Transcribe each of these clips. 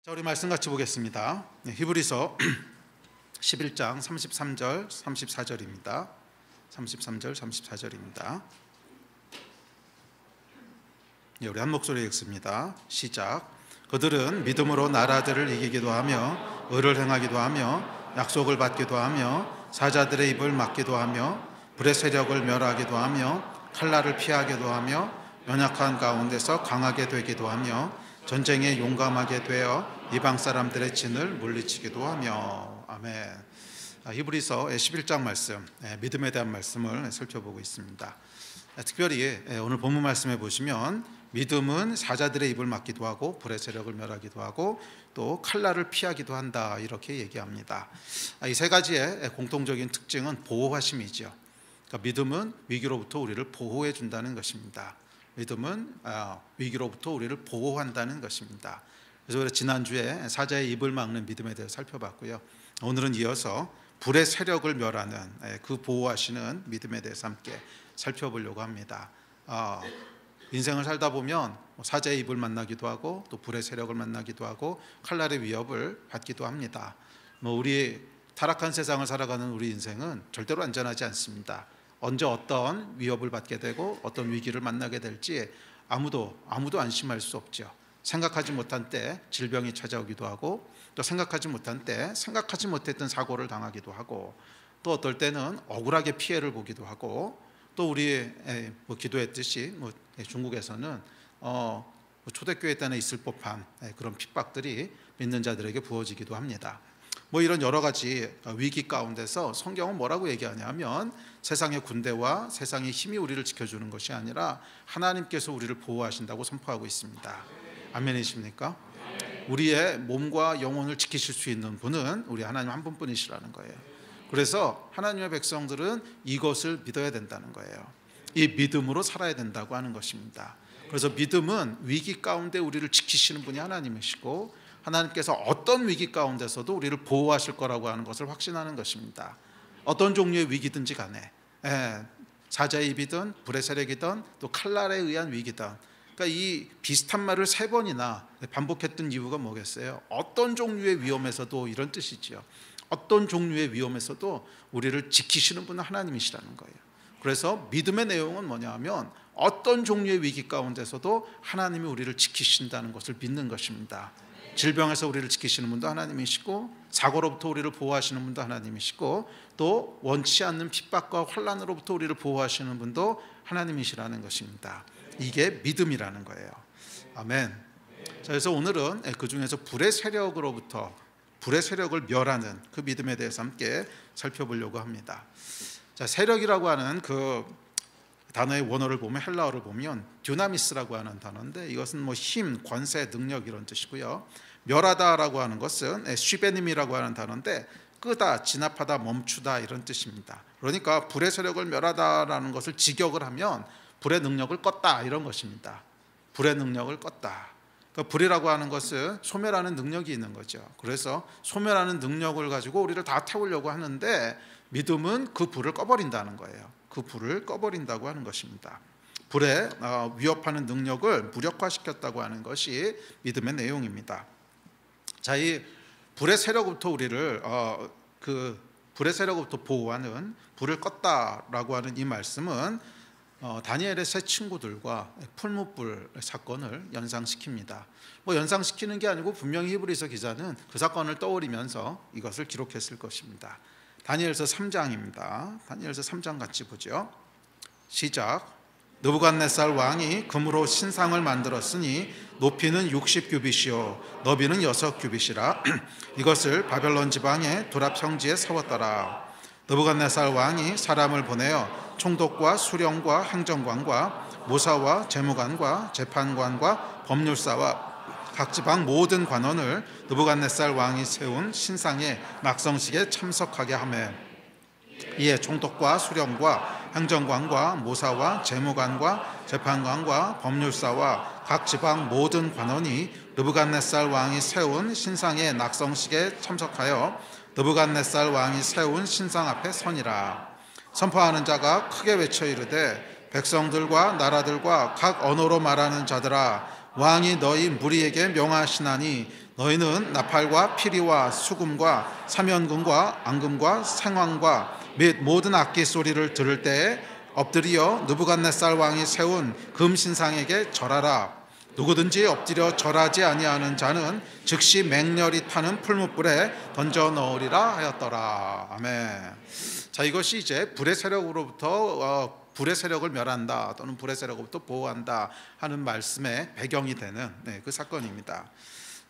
자, 우리 말씀 같이 보겠습니다. 히브리서 11장 33절 34절입니다. 33절 34절입니다. 우리 한 목소리에 읽습니다. 시작. 그들은 믿음으로 나라들을 이기기도 하며 의를 행하기도 하며 약속을 받기도 하며 사자들의 입을 막기도 하며 불의 세력을 멸하기도 하며 칼날을 피하기도 하며 연약한 가운데서 강하게 되기도 하며 전쟁에 용감하게 되어 이방 사람들의 진을 물리치기도 하며. 아멘. 히브리서 11장 말씀, 믿음에 대한 말씀을 살펴보고 있습니다. 특별히 오늘 본문 말씀에 보시면 믿음은 사자들의 입을 막기도 하고 불의 세력을 멸하기도 하고 또 칼날을 피하기도 한다, 이렇게 얘기합니다. 이 세 가지의 공통적인 특징은 보호하심이죠. 그러니까 믿음은 위기로부터 우리를 보호해 준다는 것입니다. 믿음은 위기로부터 우리를 보호한다는 것입니다. 그래서 지난주에 사자의 입을 막는 믿음에 대해 살펴봤고요. 오늘은 이어서 불의 세력을 멸하는 그 보호하시는 믿음에 대해서 함께 살펴보려고 합니다. 인생을 살다 보면 사자의 입을 만나기도 하고 또 불의 세력을 만나기도 하고 칼날의 위협을 받기도 합니다. 우리 타락한 세상을 살아가는 우리 인생은 절대로 안전하지 않습니다. 언제 어떤 위협을 받게 되고 어떤 위기를 만나게 될지 아무도 안심할 수 없죠. 생각하지 못한 때 질병이 찾아오기도 하고 또 생각하지 못한 때 생각하지 못했던 사고를 당하기도 하고 또 어떨 때는 억울하게 피해를 보기도 하고 또 우리 기도했듯이 중국에서는 초대교회 때는 있을 법한 그런 핍박들이 믿는 자들에게 부어지기도 합니다. 이런 여러 가지 위기 가운데서 성경은 뭐라고 얘기하냐면 세상의 군대와 세상의 힘이 우리를 지켜주는 것이 아니라 하나님께서 우리를 보호하신다고 선포하고 있습니다. 아멘이십니까? 우리의 몸과 영혼을 지키실 수 있는 분은 우리 하나님 한 분뿐이시라는 거예요. 그래서 하나님의 백성들은 이것을 믿어야 된다는 거예요. 이 믿음으로 살아야 된다고 하는 것입니다. 그래서 믿음은 위기 가운데 우리를 지키시는 분이 하나님이시고 하나님께서 어떤 위기 가운데서도 우리를 보호하실 거라고 하는 것을 확신하는 것입니다. 어떤 종류의 위기든지 간에 사자의 입이든 불의 세력이든 또 칼날에 의한 위기든, 그러니까 이 비슷한 말을 3번이나 반복했던 이유가 뭐겠어요? 어떤 종류의 위험에서도, 이런 뜻이지요. 어떤 종류의 위험에서도 우리를 지키시는 분은 하나님이시라는 거예요. 그래서 믿음의 내용은 뭐냐 하면 어떤 종류의 위기 가운데서도 하나님이 우리를 지키신다는 것을 믿는 것입니다. 질병에서 우리를 지키시는 분도 하나님이시고 사고로부터 우리를 보호하시는 분도 하나님이시고 또 원치 않는 핍박과 환난으로부터 우리를 보호하시는 분도 하나님이시라는 것입니다. 이게 믿음이라는 거예요. 아멘. 자, 그래서 오늘은 그 중에서 불의 세력을 멸하는 그 믿음에 대해서 함께 살펴보려고 합니다. 자, 세력이라고 하는 그 단어의 원어를 보면, 헬라어를 보면 듀나미스라고 하는 단어인데 이것은 힘, 권세, 능력 이런 뜻이고요. 멸하다라고 하는 것은 쉬베님이라고 하는 단어인데 끄다, 진압하다, 멈추다 이런 뜻입니다. 그러니까 불의 세력을 멸하다라는 것을 직역을 하면 불의 능력을 껐다 이런 것입니다. 불의 능력을 껐다. 그러니까 불이라고 하는 것은 소멸하는 능력이 있는 거죠. 그래서 소멸하는 능력을 가지고 우리를 다 태우려고 하는데 믿음은 그 불을 꺼버린다는 거예요. 그 불을 꺼버린다고 하는 것입니다. 불에 위협하는 능력을 무력화시켰다고 하는 것이 믿음의 내용입니다. 자, 이 불의 세력부터 우리를 불의 세력부터 보호하는 불을 껐다라고 하는 이 말씀은 다니엘의 세 친구들과 풀무불 사건을 연상시킵니다. 연상시키는 게 아니고 분명히 히브리서 기자는 그 사건을 떠올리면서 이것을 기록했을 것입니다. 다니엘서 3장입니다. 다니엘서 3장 같이 보죠. 시작. 느부갓네살 왕이 금으로 신상을 만들었으니 높이는 60규빗이요 너비는 6규빗이라 이것을 바벨론 지방의 두랍 성지에 세웠더라. 느부갓네살 왕이 사람을 보내어 총독과 수령과 행정관과 모사와 재무관과 재판관과 법률사와 각 지방 모든 관원을 느부갓네살 왕이 세운 신상의 낙성식에 참석하게 하매 이에 총독과 수령과 행정관과 모사와 재무관과 재판관과 법률사와 각 지방 모든 관원이 느부갓네살 왕이 세운 신상의 낙성식에 참석하여 느부갓네살 왕이 세운 신상 앞에 서니라. 선포하는 자가 크게 외쳐 이르되 백성들과 나라들과 각 언어로 말하는 자들아 왕이 너희 무리에게 명하시나니 너희는 나팔과 피리와 수금과 사면금과 앙금과 생황과 및 모든 악기 소리를 들을 때에 엎드려 느부갓네살 왕이 세운 금신상에게 절하라. 누구든지 엎드려 절하지 아니하는 자는 즉시 맹렬히 타는 풀무불에 던져 넣으리라 하였더라. 아멘. 자, 이것이 이제 불의 세력으로부터 불의 세력을 멸한다 또는 불의 세력으로부터 보호한다 하는 말씀의 배경이 되는 그 사건입니다.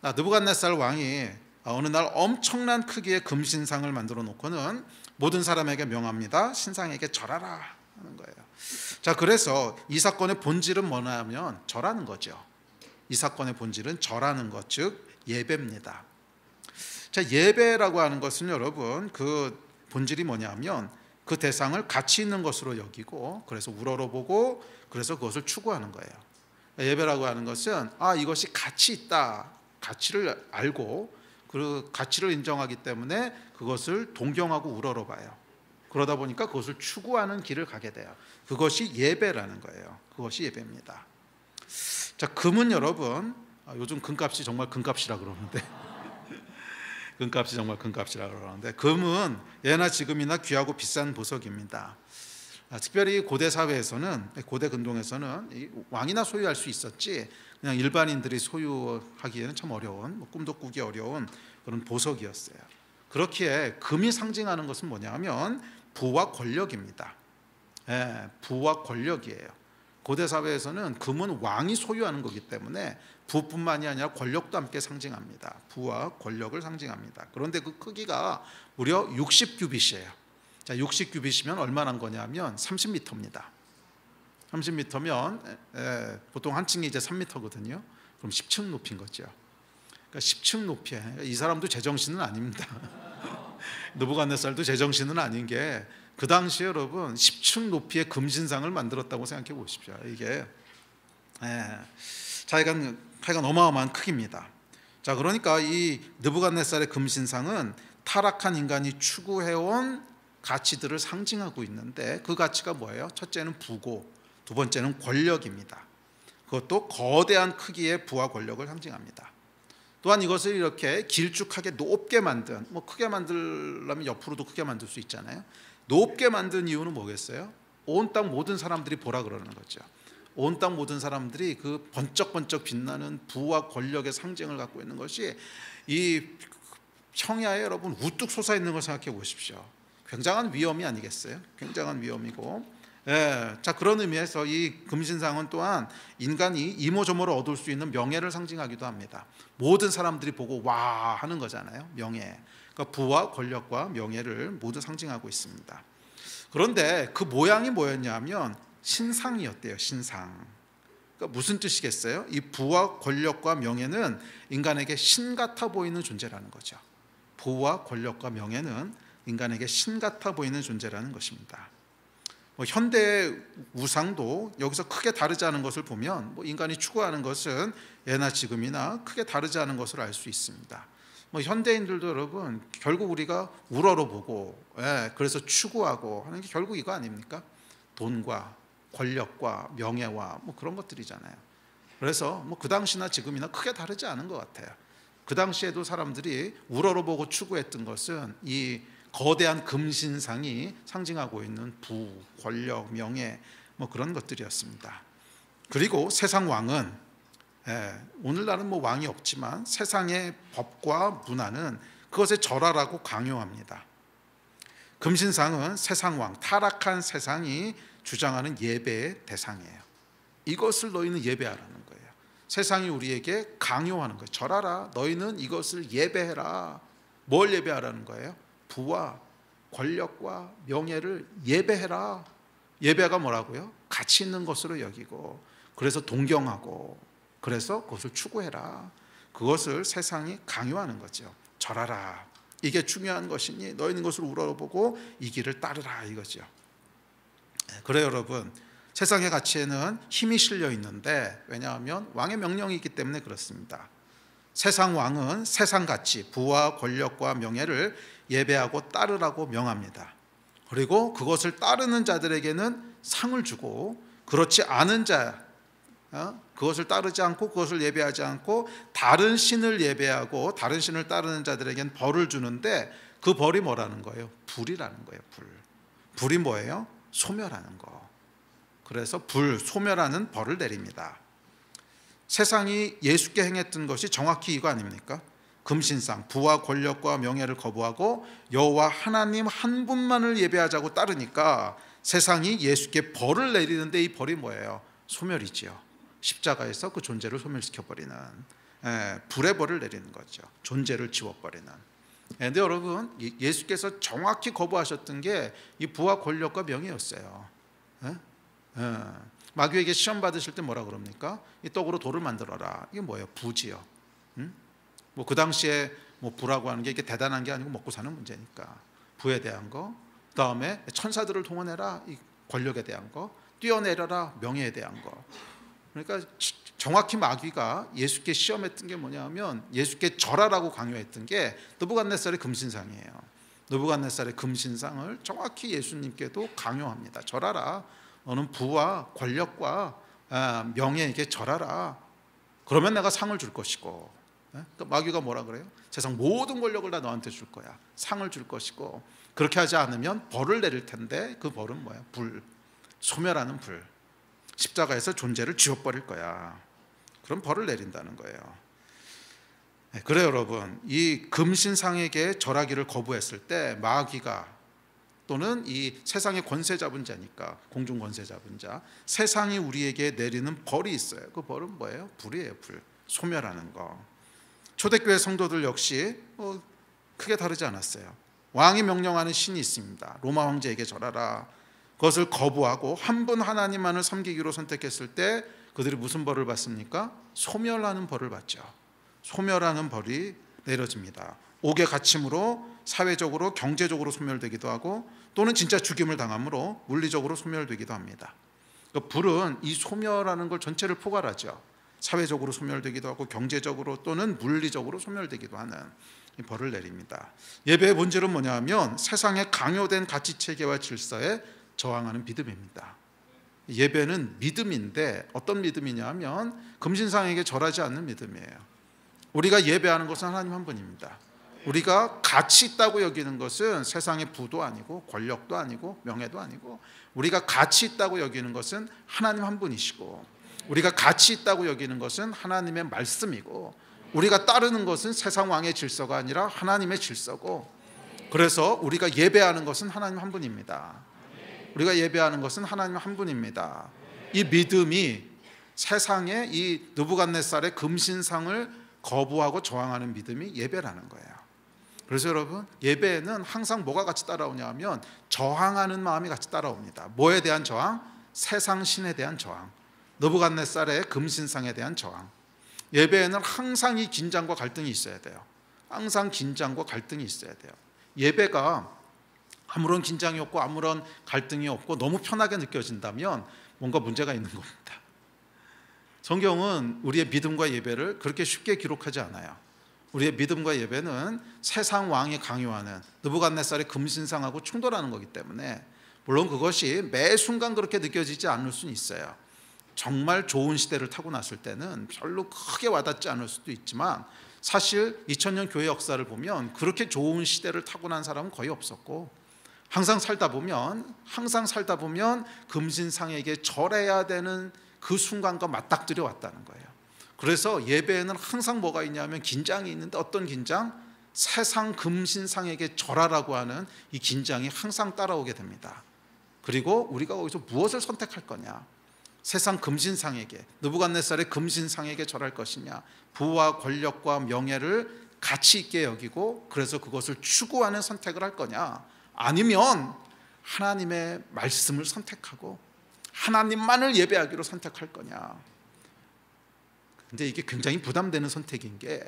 느부갓네살 왕이 어느 날 엄청난 크기의 금신상을 만들어 놓고는 모든 사람에게 명합니다. 신상에게 절하라 하는 거예요. 자, 그래서 이 사건의 본질은 뭐냐면 절하는 거죠. 이 사건의 본질은 절하는 것, 즉 예배입니다. 자, 예배라고 하는 것은 여러분 그 본질이 뭐냐면 그 대상을 가치 있는 것으로 여기고 그래서 우러러보고 그래서 그것을 추구하는 거예요. 예배라고 하는 것은 이것이 가치 있다, 가치를 알고 그 가치를 인정하기 때문에 그것을 동경하고 우러러봐요. 그러다 보니까 그것을 추구하는 길을 가게 돼요. 그것이 예배라는 거예요. 그것이 예배입니다. 자, 금은 여러분 요즘 금값이 정말 금값이라 그러는데 금값이 정말 금값이라 그러는데 금은 예나 지금이나 귀하고 비싼 보석입니다. 특별히 고대 사회에서는, 고대 근동에서는 왕이나 소유할 수 있었지 그냥 일반인들이 소유하기에는 참 어려운, 꿈도 꾸기 어려운 그런 보석이었어요. 그렇기에 금이 상징하는 것은 뭐냐면 부와 권력입니다. 부와 권력이에요. 고대 사회에서는 금은 왕이 소유하는 거기 때문에 부뿐만이 아니라 권력도 함께 상징합니다. 부와 권력을 상징합니다. 그런데 그 크기가 무려 60규빗이에요. 자, 60규빗이면 얼마나 거냐면 30m입니다. 30m면 보통 한 층이 이제 3m거든요. 그럼 10층 높이인 거죠. 그러니까 10층 높이에 이 사람도 제정신은 아닙니다. 느부갓네살도 제정신은 아닌 게 그 당시에 여러분 10층 높이의 금신상을 만들었다고 생각해 보십시오. 이게 하여간 어마어마한 크기입니다. 자, 그러니까 이 느부갓네살의 금신상은 타락한 인간이 추구해온 가치들을 상징하고 있는데 그 가치가 뭐예요? 첫째는 부고 두 번째는 권력입니다. 그것도 거대한 크기의 부와 권력을 상징합니다. 또한 이것을 이렇게 길쭉하게 높게 만든, 크게 만들려면 옆으로도 크게 만들 수 있잖아요. 높게 만든 이유는 뭐겠어요? 온 땅 모든 사람들이 보라 그러는 거죠. 온 땅 모든 사람들이 그 번쩍번쩍 빛나는 부와 권력의 상징을 갖고 있는 것이 이 청야에 여러분 우뚝 솟아 있는 걸 생각해 보십시오. 굉장한 위험이 아니겠어요? 굉장한 위험이고, 자, 그런 의미에서 이 금신상은 또한 인간이 이모저모로 얻을 수 있는 명예를 상징하기도 합니다. 모든 사람들이 보고 와 하는 거잖아요. 명예. 그러니까 부와 권력과 명예를 모두 상징하고 있습니다. 그런데 그 모양이 뭐였냐면 신상이었대요. 신상. 그러니까 무슨 뜻이겠어요? 이 부와 권력과 명예는 인간에게 신 같아 보이는 존재라는 거죠. 부와 권력과 명예는 인간에게 신 같아 보이는 존재라는 것입니다. 현대의 우상도 여기서 크게 다르지 않은 것을 보면 인간이 추구하는 것은 예나 지금이나 크게 다르지 않은 것을 알 수 있습니다. 현대인들도 여러분 결국 우리가 우러러보고 그래서 추구하고 하는 게 결국 이거 아닙니까? 돈과 권력과 명예와 그런 것들이잖아요. 그래서 그 당시나 지금이나 크게 다르지 않은 것 같아요. 그 당시에도 사람들이 우러러보고 추구했던 것은 이 거대한 금신상이 상징하고 있는 부, 권력, 명예 그런 것들이었습니다. 그리고 세상 왕은 오늘날은 왕이 없지만 세상의 법과 문화는 그것에 절하라고 강요합니다. 금신상은 세상 왕, 타락한 세상이 주장하는 예배의 대상이에요. 이것을 너희는 예배하라는 거예요. 세상이 우리에게 강요하는 거예요. 절하라. 너희는 이것을 예배해라. 뭘 예배하라는 거예요? 부와 권력과 명예를 예배해라. 예배가 뭐라고요? 가치 있는 것으로 여기고 그래서 동경하고 그래서 그것을 추구해라. 그것을 세상이 강요하는 거죠. 절하라. 이게 중요한 것이니 너희는 것을 우러러보고 이 길을 따르라 이거죠. 그래요 여러분. 세상의 가치에는 힘이 실려 있는데 왜냐하면 왕의 명령이 있기 때문에 그렇습니다. 세상 왕은 세상 가치, 부와 권력과 명예를 예배하고 따르라고 명합니다. 그리고 그것을 따르는 자들에게는 상을 주고 그렇지 않은 자, 그것을 따르지 않고 그것을 예배하지 않고 다른 신을 예배하고 다른 신을 따르는 자들에겐 벌을 주는데 그 벌이 뭐라는 거예요? 불이라는 거예요. 불이 뭐예요? 소멸하는 거. 그래서 소멸하는 벌을 내립니다. 세상이 예수께 행했던 것이 정확히 이거 아닙니까? 금신상, 부와 권력과 명예를 거부하고 여호와 하나님 한 분만을 예배하자고 따르니까 세상이 예수께 벌을 내리는데 이 벌이 뭐예요? 소멸이지요. 십자가에서 그 존재를 소멸시켜버리는 불의 벌을 내리는 거죠. 존재를 지워버리는. 근데 여러분, 예수께서 정확히 거부하셨던 게 이 부와 권력과 명예였어요. 마귀에게 시험 받으실 때 뭐라 그럽니까? 이 떡으로 돌을 만들어라. 이게 뭐예요? 부지요. 뭐 그 당시에 뭐 부라고 하는 게 이게 대단한 게 아니고 먹고 사는 문제니까 부에 대한 거, 그다음에 천사들을 동원해라. 이 권력에 대한 거, 뛰어내려라. 명예에 대한 거. 그러니까 정확히 마귀가 예수께 시험했던 게 뭐냐면 예수께 절하라고 강요했던 게 느부갓네살의 금신상이에요. 느부갓네살의 금신상을 정확히 예수님께도 강요합니다. 절하라. 너는 부와 권력과 명예에게 절하라. 그러면 내가 상을 줄 것이고. 그러니까 마귀가 뭐라 그래요? 세상 모든 권력을 다 너한테 줄 거야. 상을 줄 것이고 그렇게 하지 않으면 벌을 내릴 텐데 그 벌은 뭐야? 불. 소멸하는 불. 십자가에서 존재를 지워버릴 거야. 그럼 벌을 내린다는 거예요. 그래요, 여러분. 이 금신상에게 절하기를 거부했을 때 마귀가 또는 이 세상의 권세 잡은 자니까 공중 권세 잡은 자, 세상이 우리에게 내리는 벌이 있어요. 그 벌은 뭐예요? 불이에요. 불. 소멸하는 거. 초대교회 성도들 역시 크게 다르지 않았어요. 왕이 명령하는 신이 있습니다. 로마 황제에게 절하라. 그것을 거부하고 한 분 하나님만을 섬기기로 선택했을 때 그들이 무슨 벌을 받습니까? 소멸하는 벌을 받죠. 소멸하는 벌이 내려집니다. 옥에 갇힘으로 사회적으로 경제적으로 소멸되기도 하고 또는 진짜 죽임을 당함으로 물리적으로 소멸되기도 합니다. 그러니까 불은 이 소멸하는 걸 전체를 포괄하죠. 사회적으로 소멸되기도 하고 경제적으로 또는 물리적으로 소멸되기도 하는 이 벌을 내립니다. 예배의 본질은 뭐냐면 세상의 강요된 가치체계와 질서에 저항하는 믿음입니다. 예배는 믿음인데 어떤 믿음이냐 하면 금신상에게 절하지 않는 믿음이에요. 우리가 예배하는 것은 하나님 한 분입니다. 우리가 가치 있다고 여기는 것은 세상의 부도 아니고 권력도 아니고 명예도 아니고 우리가 가치 있다고 여기는 것은 하나님 한 분이시고 우리가 가치 있다고 여기는 것은 하나님의 말씀이고 우리가 따르는 것은 세상 왕의 질서가 아니라 하나님의 질서고 그래서 우리가 예배하는 것은 하나님 한 분입니다. 우리가 예배하는 것은 하나님 한 분입니다. 이 믿음이 세상의 이 느부갓네살의 금신상을 거부하고 저항하는 믿음이 예배라는 거예요. 그래서 여러분 예배에는 항상 뭐가 같이 따라오냐 하면 저항하는 마음이 같이 따라옵니다. 뭐에 대한 저항? 세상 신에 대한 저항. 느부갓네살의 금신상에 대한 저항. 예배에는 항상 이 긴장과 갈등이 있어야 돼요. 항상 긴장과 갈등이 있어야 돼요. 예배가 아무런 긴장이 없고 아무런 갈등이 없고 너무 편하게 느껴진다면 뭔가 문제가 있는 겁니다. 성경은 우리의 믿음과 예배를 그렇게 쉽게 기록하지 않아요. 우리의 믿음과 예배는 세상 왕이 강요하는 느부갓네살의 금신상하고 충돌하는 거기 때문에 물론 그것이 매 순간 그렇게 느껴지지 않을 수는 있어요. 정말 좋은 시대를 타고 났을 때는 별로 크게 와닿지 않을 수도 있지만 사실 2000년 교회 역사를 보면 그렇게 좋은 시대를 타고 난 사람은 거의 없었고 항상 살다 보면 금신상에게 절해야 되는 그 순간과 맞닥뜨려 왔다는 거예요. 그래서 예배에는 항상 뭐가 있냐면 긴장이 있는데 어떤 긴장? 세상 금신상에게 절하라고 하는 이 긴장이 항상 따라오게 됩니다. 그리고 우리가 거기서 무엇을 선택할 거냐? 세상 금신상에게 느부갓네살의 금신상에게 절할 것이냐? 부와 권력과 명예를 가치 있게 여기고 그래서 그것을 추구하는 선택을 할 거냐? 아니면 하나님의 말씀을 선택하고 하나님만을 예배하기로 선택할 거냐? 근데 이게 굉장히 부담되는 선택인 게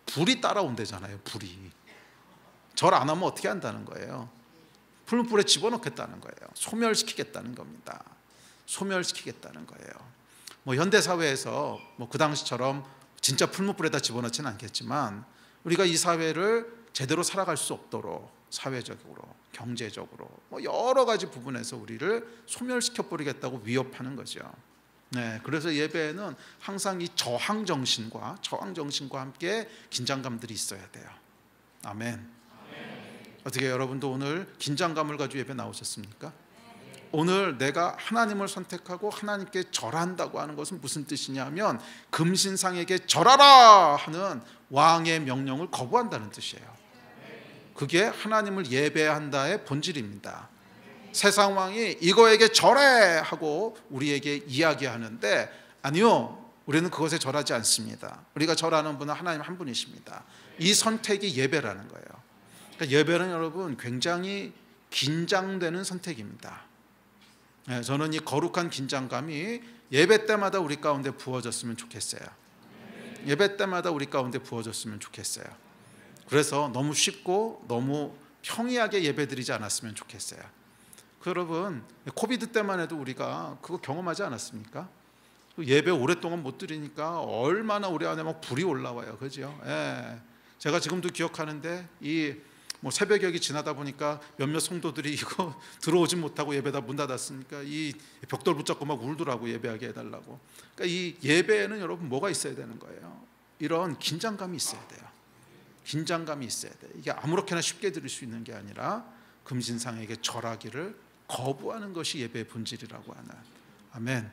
불이 따라온대잖아요. 불이 절 안 하면 어떻게 한다는 거예요? 풀무불에 집어넣겠다는 거예요. 소멸시키겠다는 겁니다. 소멸시키겠다는 거예요. 뭐 현대 사회에서 뭐 그 당시처럼 진짜 풀무불에다 집어넣지는 않겠지만 우리가 이 사회를 제대로 살아갈 수 없도록 사회적으로, 경제적으로 뭐 여러 가지 부분에서 우리를 소멸시켜 버리겠다고 위협하는 거죠. 네, 그래서 예배에는 항상 이 저항 정신과 함께 긴장감들이 있어야 돼요. 아멘. 어떻게 여러분도 오늘 긴장감을 가지고 예배 나오셨습니까? 오늘 내가 하나님을 선택하고 하나님께 절한다고 하는 것은 무슨 뜻이냐면 금신상에게 절하라 하는 왕의 명령을 거부한다는 뜻이에요. 그게 하나님을 예배한다의 본질입니다. 세상 왕이 이거에게 절해 하고 우리에게 이야기하는데 아니요, 우리는 그것에 절하지 않습니다. 우리가 절하는 분은 하나님 한 분이십니다. 이 선택이 예배라는 거예요. 그러니까 예배는 여러분 굉장히 긴장되는 선택입니다. 저는 이 거룩한 긴장감이 예배 때마다 우리 가운데 부어졌으면 좋겠어요. 예배 때마다 우리 가운데 부어졌으면 좋겠어요. 그래서 너무 쉽고 너무 평이하게 예배드리지 않았으면 좋겠어요. 여러분, 코비드 때만 해도 우리가 그거 경험하지 않았습니까? 예배 오랫동안 못 드리니까 얼마나 우리 안에 막 불이 올라와요. 그죠? 예. 제가 지금도 기억하는데 뭐 새벽역이 지나다 보니까 몇몇 성도들이 이거 들어오지 못하고 예배다 문 닫았으니까 이 벽돌 붙잡고 막 울더라고, 예배하게 해달라고. 그러니까 이 예배에는 여러분 뭐가 있어야 되는 거예요? 이런 긴장감이 있어야 돼요. 긴장감이 있어야 돼요. 이게 아무렇게나 쉽게 드릴 수 있는 게 아니라 금신상에게 절하기를 거부하는 것이 예배의 본질이라고 하는. 아멘.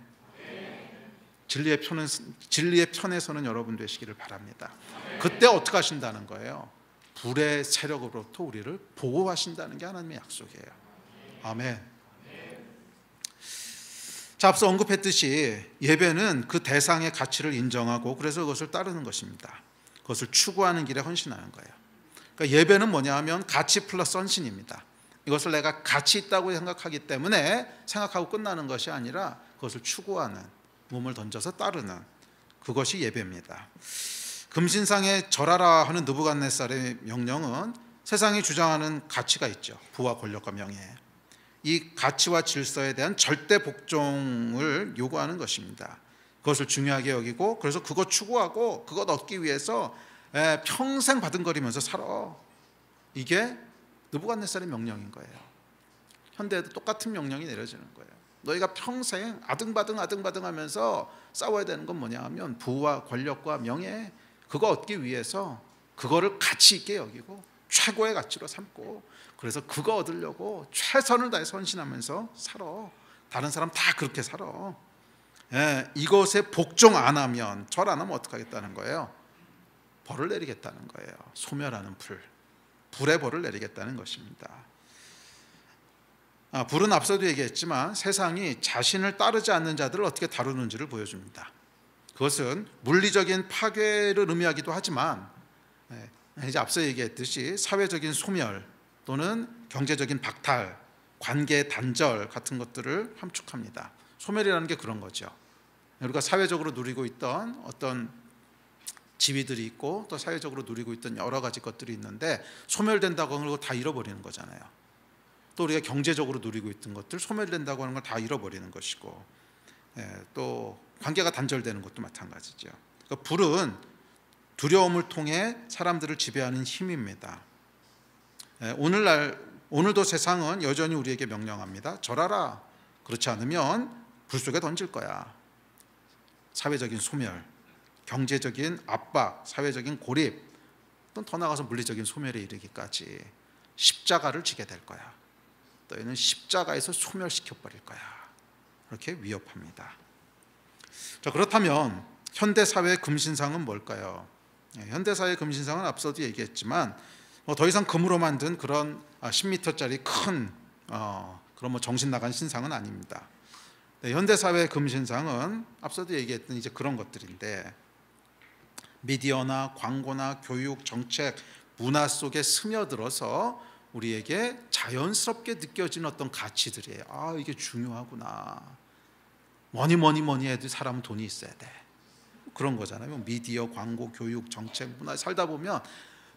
진리의 편에서는 여러분 되시기를 바랍니다. 그때 어떻게 하신다는 거예요? 불의 세력으로부터 우리를 보호하신다는 게 하나님의 약속이에요. 아멘. 자, 앞서 언급했듯이 예배는 그 대상의 가치를 인정하고 그래서 그것을 따르는 것입니다. 그것을 추구하는 길에 헌신하는 거예요. 그러니까 예배는 뭐냐 하면 가치 플러스 헌신입니다. 이것을 내가 가치 있다고 생각하기 때문에 생각하고 끝나는 것이 아니라 그것을 추구하는, 몸을 던져서 따르는, 그것이 예배입니다. 금신상에 절하라 하는 느부갓네살의 명령은 세상이 주장하는 가치가 있죠. 부와 권력과 명예. 이 가치와 질서에 대한 절대 복종을 요구하는 것입니다. 그것을 중요하게 여기고 그래서 그것 추구하고 그것 얻기 위해서 평생 바둥거리면서 살아. 이게 느부갓네살의 명령인 거예요. 현대에도 똑같은 명령이 내려지는 거예요. 너희가 평생 아등바등 하면서 싸워야 되는 건 뭐냐 하면 부와 권력과 명예, 그거 얻기 위해서 그거를 가치 있게 여기고 최고의 가치로 삼고 그래서 그거 얻으려고 최선을 다해서 헌신하면서 살아. 다른 사람 다 그렇게 살아. 이것에 복종 안 하면, 절 안 하면 어떻게 하겠다는 거예요? 벌을 내리겠다는 거예요. 소멸하는 불의 벌을 내리겠다는 것입니다. 불은 앞서도 얘기했지만 세상이 자신을 따르지 않는 자들을 어떻게 다루는지를 보여줍니다. 그것은 물리적인 파괴를 의미하기도 하지만 이제 앞서 얘기했듯이 사회적인 소멸 또는 경제적인 박탈, 관계 단절 같은 것들을 함축합니다. 소멸이라는 게 그런 거죠. 우리가 사회적으로 누리고 있던 어떤 지위들이 있고 또 사회적으로 누리고 있던 여러 가지 것들이 있는데 소멸된다고 하는 걸 다 잃어버리는 거잖아요. 또 우리가 경제적으로 누리고 있던 것들 소멸된다고 하는 걸 다 잃어버리는 것이고 또 관계가 단절되는 것도 마찬가지죠. 그러니까 불은 두려움을 통해 사람들을 지배하는 힘입니다. 오늘도 세상은 여전히 우리에게 명령합니다. 절하라. 그렇지 않으면 불 속에 던질 거야. 사회적인 소멸, 경제적인 압박, 사회적인 고립, 또 더 나아가서 물리적인 소멸에 이르기까지 십자가를 지게 될 거야. 너희는 십자가에서 소멸시켜버릴 거야. 그렇게 위협합니다. 자, 그렇다면 현대사회의 금신상은 뭘까요? 현대사회의 금신상은 앞서도 얘기했지만 더 이상 금으로 만든 그런 10m짜리 큰 그런 뭐 정신 나간 신상은 아닙니다. 현대사회의 금신상은 앞서도 얘기했던 이제 그런 것들인데 미디어나 광고나 교육, 정책, 문화 속에 스며들어서 우리에게 자연스럽게 느껴지는 어떤 가치들이에요. 이게 중요하구나. 뭐니 해도 사람은 돈이 있어야 돼. 그런 거잖아요. 미디어, 광고, 교육, 정책, 문화 살다 보면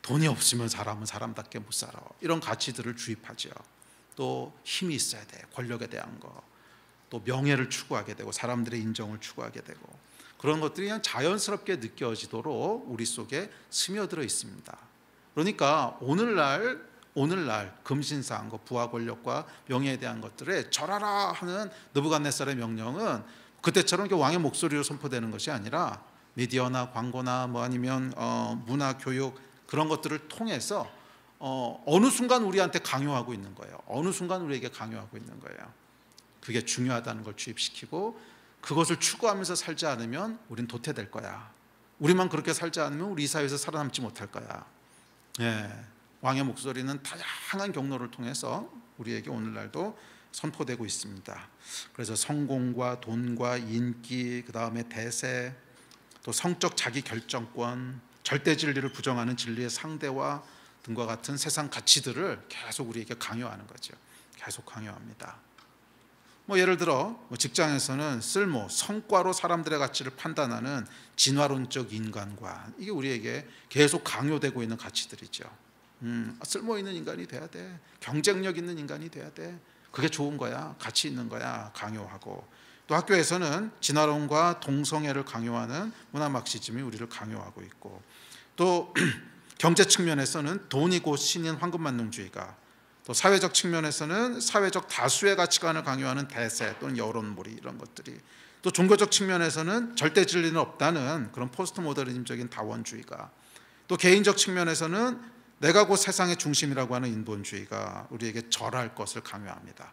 돈이 없으면 사람은 사람답게 못 살아. 이런 가치들을 주입하죠. 또 힘이 있어야 돼. 권력에 대한 거. 또 명예를 추구하게 되고 사람들의 인정을 추구하게 되고 그런 것들이 그냥 자연스럽게 느껴지도록 우리 속에 스며들어 있습니다. 그러니까 오늘날 금신상, 부와 권력과 명예에 대한 것들에 절하라 하는 느부갓네살의 명령은 그때처럼 이렇게 왕의 목소리로 선포되는 것이 아니라 미디어나 광고나 뭐 아니면 문화, 교육 그런 것들을 통해서 어느 순간 우리한테 강요하고 있는 거예요. 어느 순간 우리에게 강요하고 있는 거예요. 그게 중요하다는 걸 주입시키고 그것을 추구하면서 살지 않으면 우린 도태될 거야. 우리만 그렇게 살지 않으면 우리 이 사회에서 살아남지 못할 거야. 왕의 목소리는 다양한 경로를 통해서 우리에게 오늘날도 선포되고 있습니다. 그래서 성공과 돈과 인기, 그 다음에 대세, 또 성적 자기 결정권, 절대 진리를 부정하는 진리의 상대와 등과 같은 세상 가치들을 계속 우리에게 강요하는 거죠. 계속 강요합니다. 예를 들어 직장에서는 쓸모, 성과로 사람들의 가치를 판단하는 진화론적 인간관, 이게 우리에게 계속 강요되고 있는 가치들이죠. 쓸모 있는 인간이 돼야 돼. 경쟁력 있는 인간이 돼야 돼. 그게 좋은 거야. 가치 있는 거야. 강요하고. 또 학교에서는 진화론과 동성애를 강요하는 문화 막시즘이 우리를 강요하고 있고, 또 경제 측면에서는 돈이 곧 신인 황금만능주의가, 또 사회적 측면에서는 사회적 다수의 가치관을 강요하는 대세 또는 여론몰이, 이런 것들이, 또 종교적 측면에서는 절대 진리는 없다는 그런 포스트 모더니즘적인 다원주의가, 또 개인적 측면에서는 내가 곧 세상의 중심이라고 하는 인본주의가 우리에게 절할 것을 강요합니다.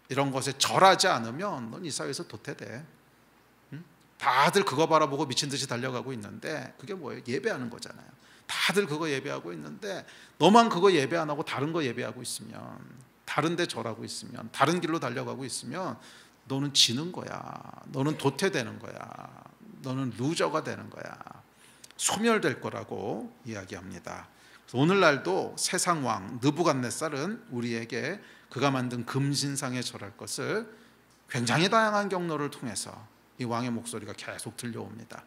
이런 것에 절하지 않으면 넌 이 사회에서 도태돼. 다들 그거 바라보고 미친 듯이 달려가고 있는데 그게 뭐예요? 예배하는 거잖아요. 다들 그거 예배하고 있는데 너만 그거 예배 안 하고 다른 거 예배하고 있으면, 다른 데 절하고 있으면, 다른 길로 달려가고 있으면 너는 지는 거야. 너는 도태되는 거야. 너는 루저가 되는 거야. 소멸될 거라고 이야기합니다. 오늘날도 세상 왕 느부갓네살은 우리에게 그가 만든 금신상에 절할 것을 굉장히 다양한 경로를 통해서, 이 왕의 목소리가 계속 들려옵니다.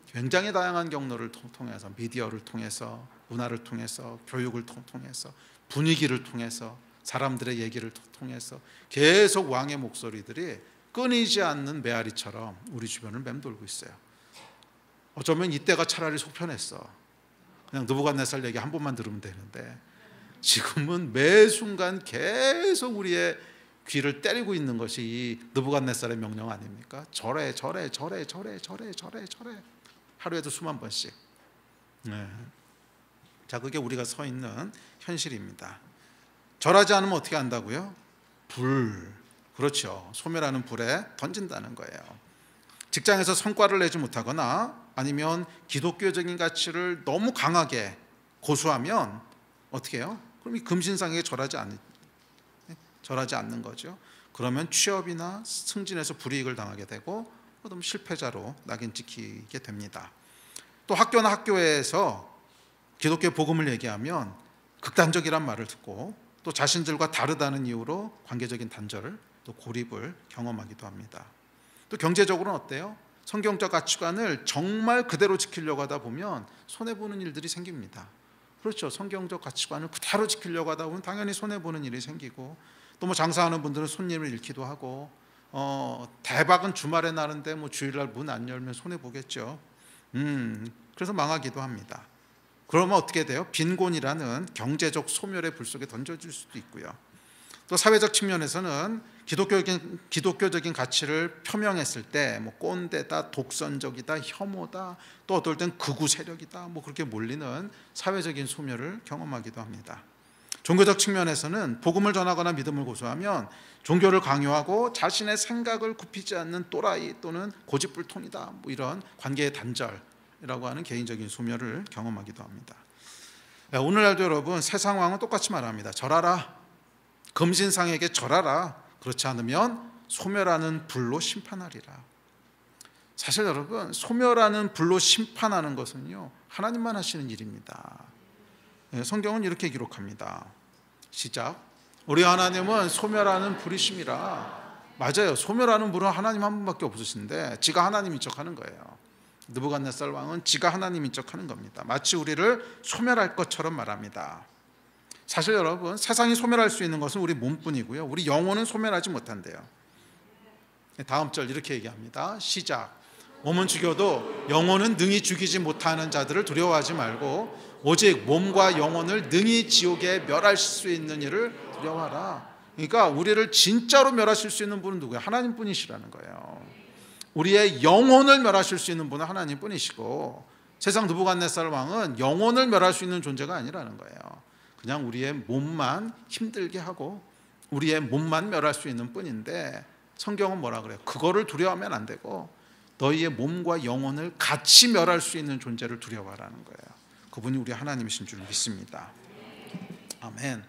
굉장히 다양한 경로를 통해서, 미디어를 통해서, 문화를 통해서, 교육을 통해서, 분위기를 통해서, 사람들의 얘기를 통해서 계속 왕의 목소리들이 끊이지 않는 메아리처럼 우리 주변을 맴돌고 있어요. 어쩌면 이때가 차라리 속편했어. 그냥 느부갓네살 얘기 한 번만 들으면 되는데 지금은 매 순간 계속 우리의 귀를 때리고 있는 것이 이 느부갓네살의 명령 아닙니까? 절해. 하루에도 수만 번씩. 자, 그게 우리가 서 있는 현실입니다. 절하지 않으면 어떻게 한다고요? 불. 그렇죠. 소멸하는 불에 던진다는 거예요. 직장에서 성과를 내지 못하거나 아니면 기독교적인 가치를 너무 강하게 고수하면 어떻게 해요? 그럼 이 금신상에게 절하지 않는 거죠. 그러면 취업이나 승진에서 불이익을 당하게 되고 그럼 실패자로 낙인 찍히게 됩니다. 또 학교나 학교에서 기독교 복음을 얘기하면 극단적이란 말을 듣고 또 자신들과 다르다는 이유로 관계적인 단절을, 또 고립을 경험하기도 합니다. 또 경제적으로는 어때요? 성경적 가치관을 정말 그대로 지키려고 하다 보면 손해보는 일들이 생깁니다. 그렇죠. 성경적 가치관을 그대로 지키려고 하다 보면 당연히 손해보는 일이 생기고, 또 장사하는 분들은 손님을 잃기도 하고, 대박은 주말에 나는데 주일날 문 안 열면 손해보겠죠. 그래서 망하기도 합니다. 그러면 어떻게 돼요? 빈곤이라는 경제적 소멸의 불 속에 던져질 수도 있고요. 또 사회적 측면에서는 기독교적인 가치를 표명했을 때 꼰대다, 독선적이다, 혐오다, 또 어떨 땐 극우 세력이다, 그렇게 몰리는 사회적인 소멸을 경험하기도 합니다. 종교적 측면에서는 복음을 전하거나 믿음을 고수하면 종교를 강요하고 자신의 생각을 굽히지 않는 또라이 또는 고집불통이다, 이런 관계의 단절이라고 하는 개인적인 소멸을 경험하기도 합니다. 오늘날도 여러분 세상 왕은 똑같이 말합니다. 절하라. 금신상에게 절하라. 그렇지 않으면 소멸하는 불로 심판하리라. 사실 여러분, 소멸하는 불로 심판하는 것은요, 하나님만 하시는 일입니다. 성경은 이렇게 기록합니다. 시작. 우리 하나님은 소멸하는 불이심이라. 맞아요. 소멸하는 불은 하나님 한 분밖에 없으신데 지가 하나님인 척하는 거예요. 느부갓네살 왕은 지가 하나님인 척하는 겁니다. 마치 우리를 소멸할 것처럼 말합니다. 사실 여러분, 세상이 소멸할 수 있는 것은 우리 몸뿐이고요, 우리 영혼은 소멸하지 못한대요. 다음 절 이렇게 얘기합니다. 시작. 몸은 죽여도 영혼은 능히 죽이지 못하는 자들을 두려워하지 말고 오직 몸과 영혼을 능히 지옥에 멸할 수 있는 이를 두려워하라. 그러니까 우리를 진짜로 멸하실 수 있는 분은 누구예요? 하나님뿐이시라는 거예요. 우리의 영혼을 멸하실 수 있는 분은 하나님뿐이시고 세상 느부갓네살 왕은 영혼을 멸할 수 있는 존재가 아니라는 거예요. 그냥 우리의 몸만 힘들게 하고 우리의 몸만 멸할 수 있는 뿐인데, 성경은 뭐라 그래요? 그거를 두려워하면 안 되고 너희의 몸과 영혼을 같이 멸할 수 있는 존재를 두려워하라는 거예요. 그분이 우리 하나님이신 줄 믿습니다. 아멘.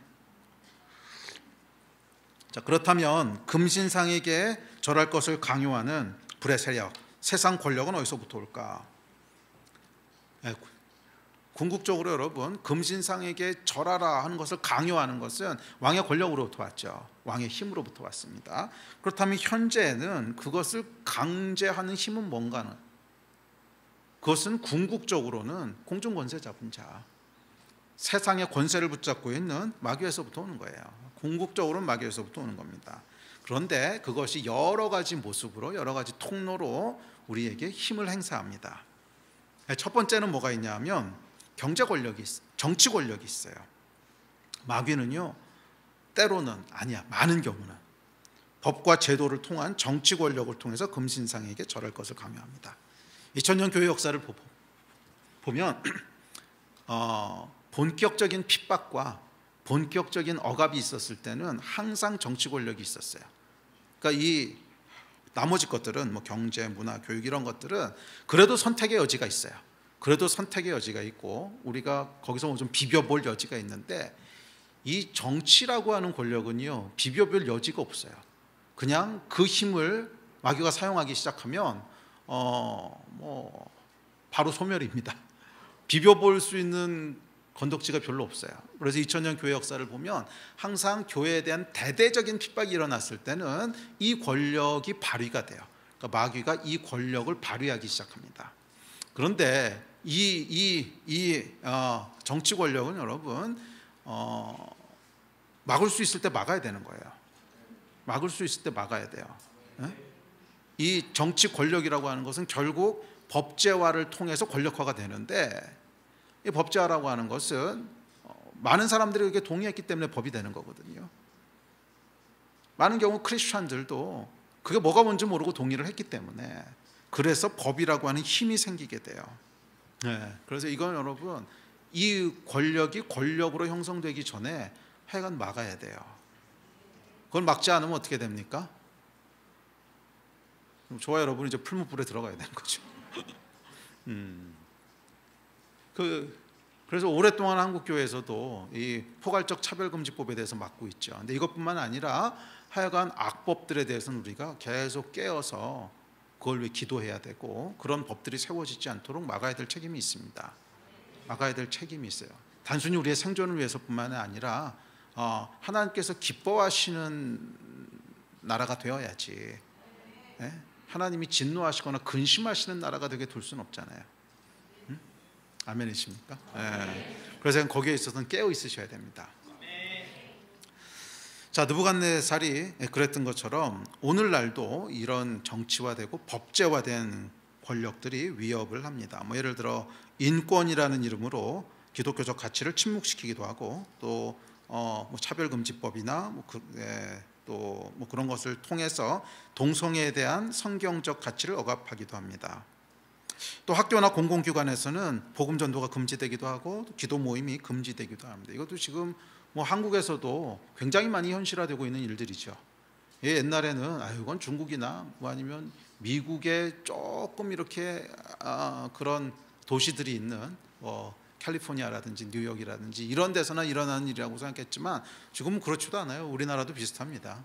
자, 그렇다면 금신상에게 절할 것을 강요하는 불의 세력, 세상 권력은 어디서부터 올까? 궁극적으로 여러분, 금신상에게 절하라 하는 것을 강요하는 것은 왕의 권력으로부터 왔죠. 왕의 힘으로부터 왔습니다. 그렇다면 현재는 그것을 강제하는 힘은 뭔가는? 그것은 궁극적으로는 공중권세 잡은 자, 세상의 권세를 붙잡고 있는 마귀에서부터 오는 거예요. 궁극적으로는 마귀에서부터 오는 겁니다. 그런데 그것이 여러 가지 모습으로, 여러 가지 통로로 우리에게 힘을 행사합니다. 첫 번째는 뭐가 있냐면 경제 권력이, 정치 권력이 있어요. 마귀는요, 때로는, 아니야, 많은 경우는 법과 제도를 통한 정치 권력을 통해서 금신상에게 절할 것을 강요합니다. 2000년 교회 역사를 보면 본격적인 핍박과 본격적인 억압이 있었을 때는 항상 정치 권력이 있었어요. 그러니까 이 나머지 것들은 뭐 경제, 문화, 교육 이런 것들은 그래도 선택의 여지가 있어요. 그래도 선택의 여지가 있고 우리가 거기서 좀 비벼볼 여지가 있는데, 이 정치라고 하는 권력은요, 비벼볼 여지가 없어요. 그냥 그 힘을 마귀가 사용하기 시작하면 바로 소멸입니다. 비벼볼 수 있는 건덕지가 별로 없어요. 그래서 2000년 교회 역사를 보면 항상 교회에 대한 대대적인 핍박이 일어났을 때는 이 권력이 발휘가 돼요. 그러니까 마귀가 이 권력을 발휘하기 시작합니다. 그런데 이 정치 권력은 여러분 막을 수 있을 때 막아야 되는 거예요. 막을 수 있을 때 막아야 돼요. 이 정치 권력이라고 하는 것은 결국 법제화를 통해서 권력화가 되는데, 이 법제화라고 하는 것은 많은 사람들이 그게 동의했기 때문에 법이 되는 거거든요. 많은 경우 크리스천들도 그게 뭐가 뭔지 모르고 동의를 했기 때문에, 그래서 법이라고 하는 힘이 생기게 돼요. 그래서 이건 여러분, 이 권력이 권력으로 형성되기 전에 하여간 막아야 돼요. 그걸 막지 않으면 어떻게 됩니까? 저와 여러분이 이제 풀무불에 들어가야 되는 거죠. 그래서 오랫동안 한국교회에서도 이 포괄적 차별금지법에 대해서 막고 있죠. 근데 이것뿐만 아니라 하여간 악법들에 대해서는 우리가 계속 깨어서 그걸 위해 기도해야 되고, 그런 법들이 세워지지 않도록 막아야 될 책임이 있습니다. 막아야 될 책임이 있어요. 단순히 우리의 생존을 위해서뿐만 아니라 하나님께서 기뻐하시는 나라가 되어야지, 하나님이 진노하시거나 근심하시는 나라가 되게 둘 수는 없잖아요. 아멘이십니까? 그래서 거기에 있어서는 깨어 있으셔야 됩니다. 자, 느부갓네살이 그랬던 것처럼 오늘날도 이런 정치화되고 법제화된 권력들이 위협을 합니다. 뭐 예를 들어 인권이라는 이름으로 기독교적 가치를 침묵시키기도 하고, 또 뭐 차별금지법이나 또 뭐 그런 것을 통해서 동성애에 대한 성경적 가치를 억압하기도 합니다. 또 학교나 공공기관에서는 복음 전도가 금지되기도 하고 기도 모임이 금지되기도 합니다. 이것도 지금 뭐 한국에서도 굉장히 많이 현실화되고 있는 일들이죠. 옛날에는 이건 중국이나 뭐 아니면 미국에 조금 이렇게 그런 도시들이 있는 뭐 캘리포니아라든지 뉴욕이라든지 이런 데서나 일어나는 일이라고 생각했지만, 지금은 그렇지도 않아요. 우리나라도 비슷합니다.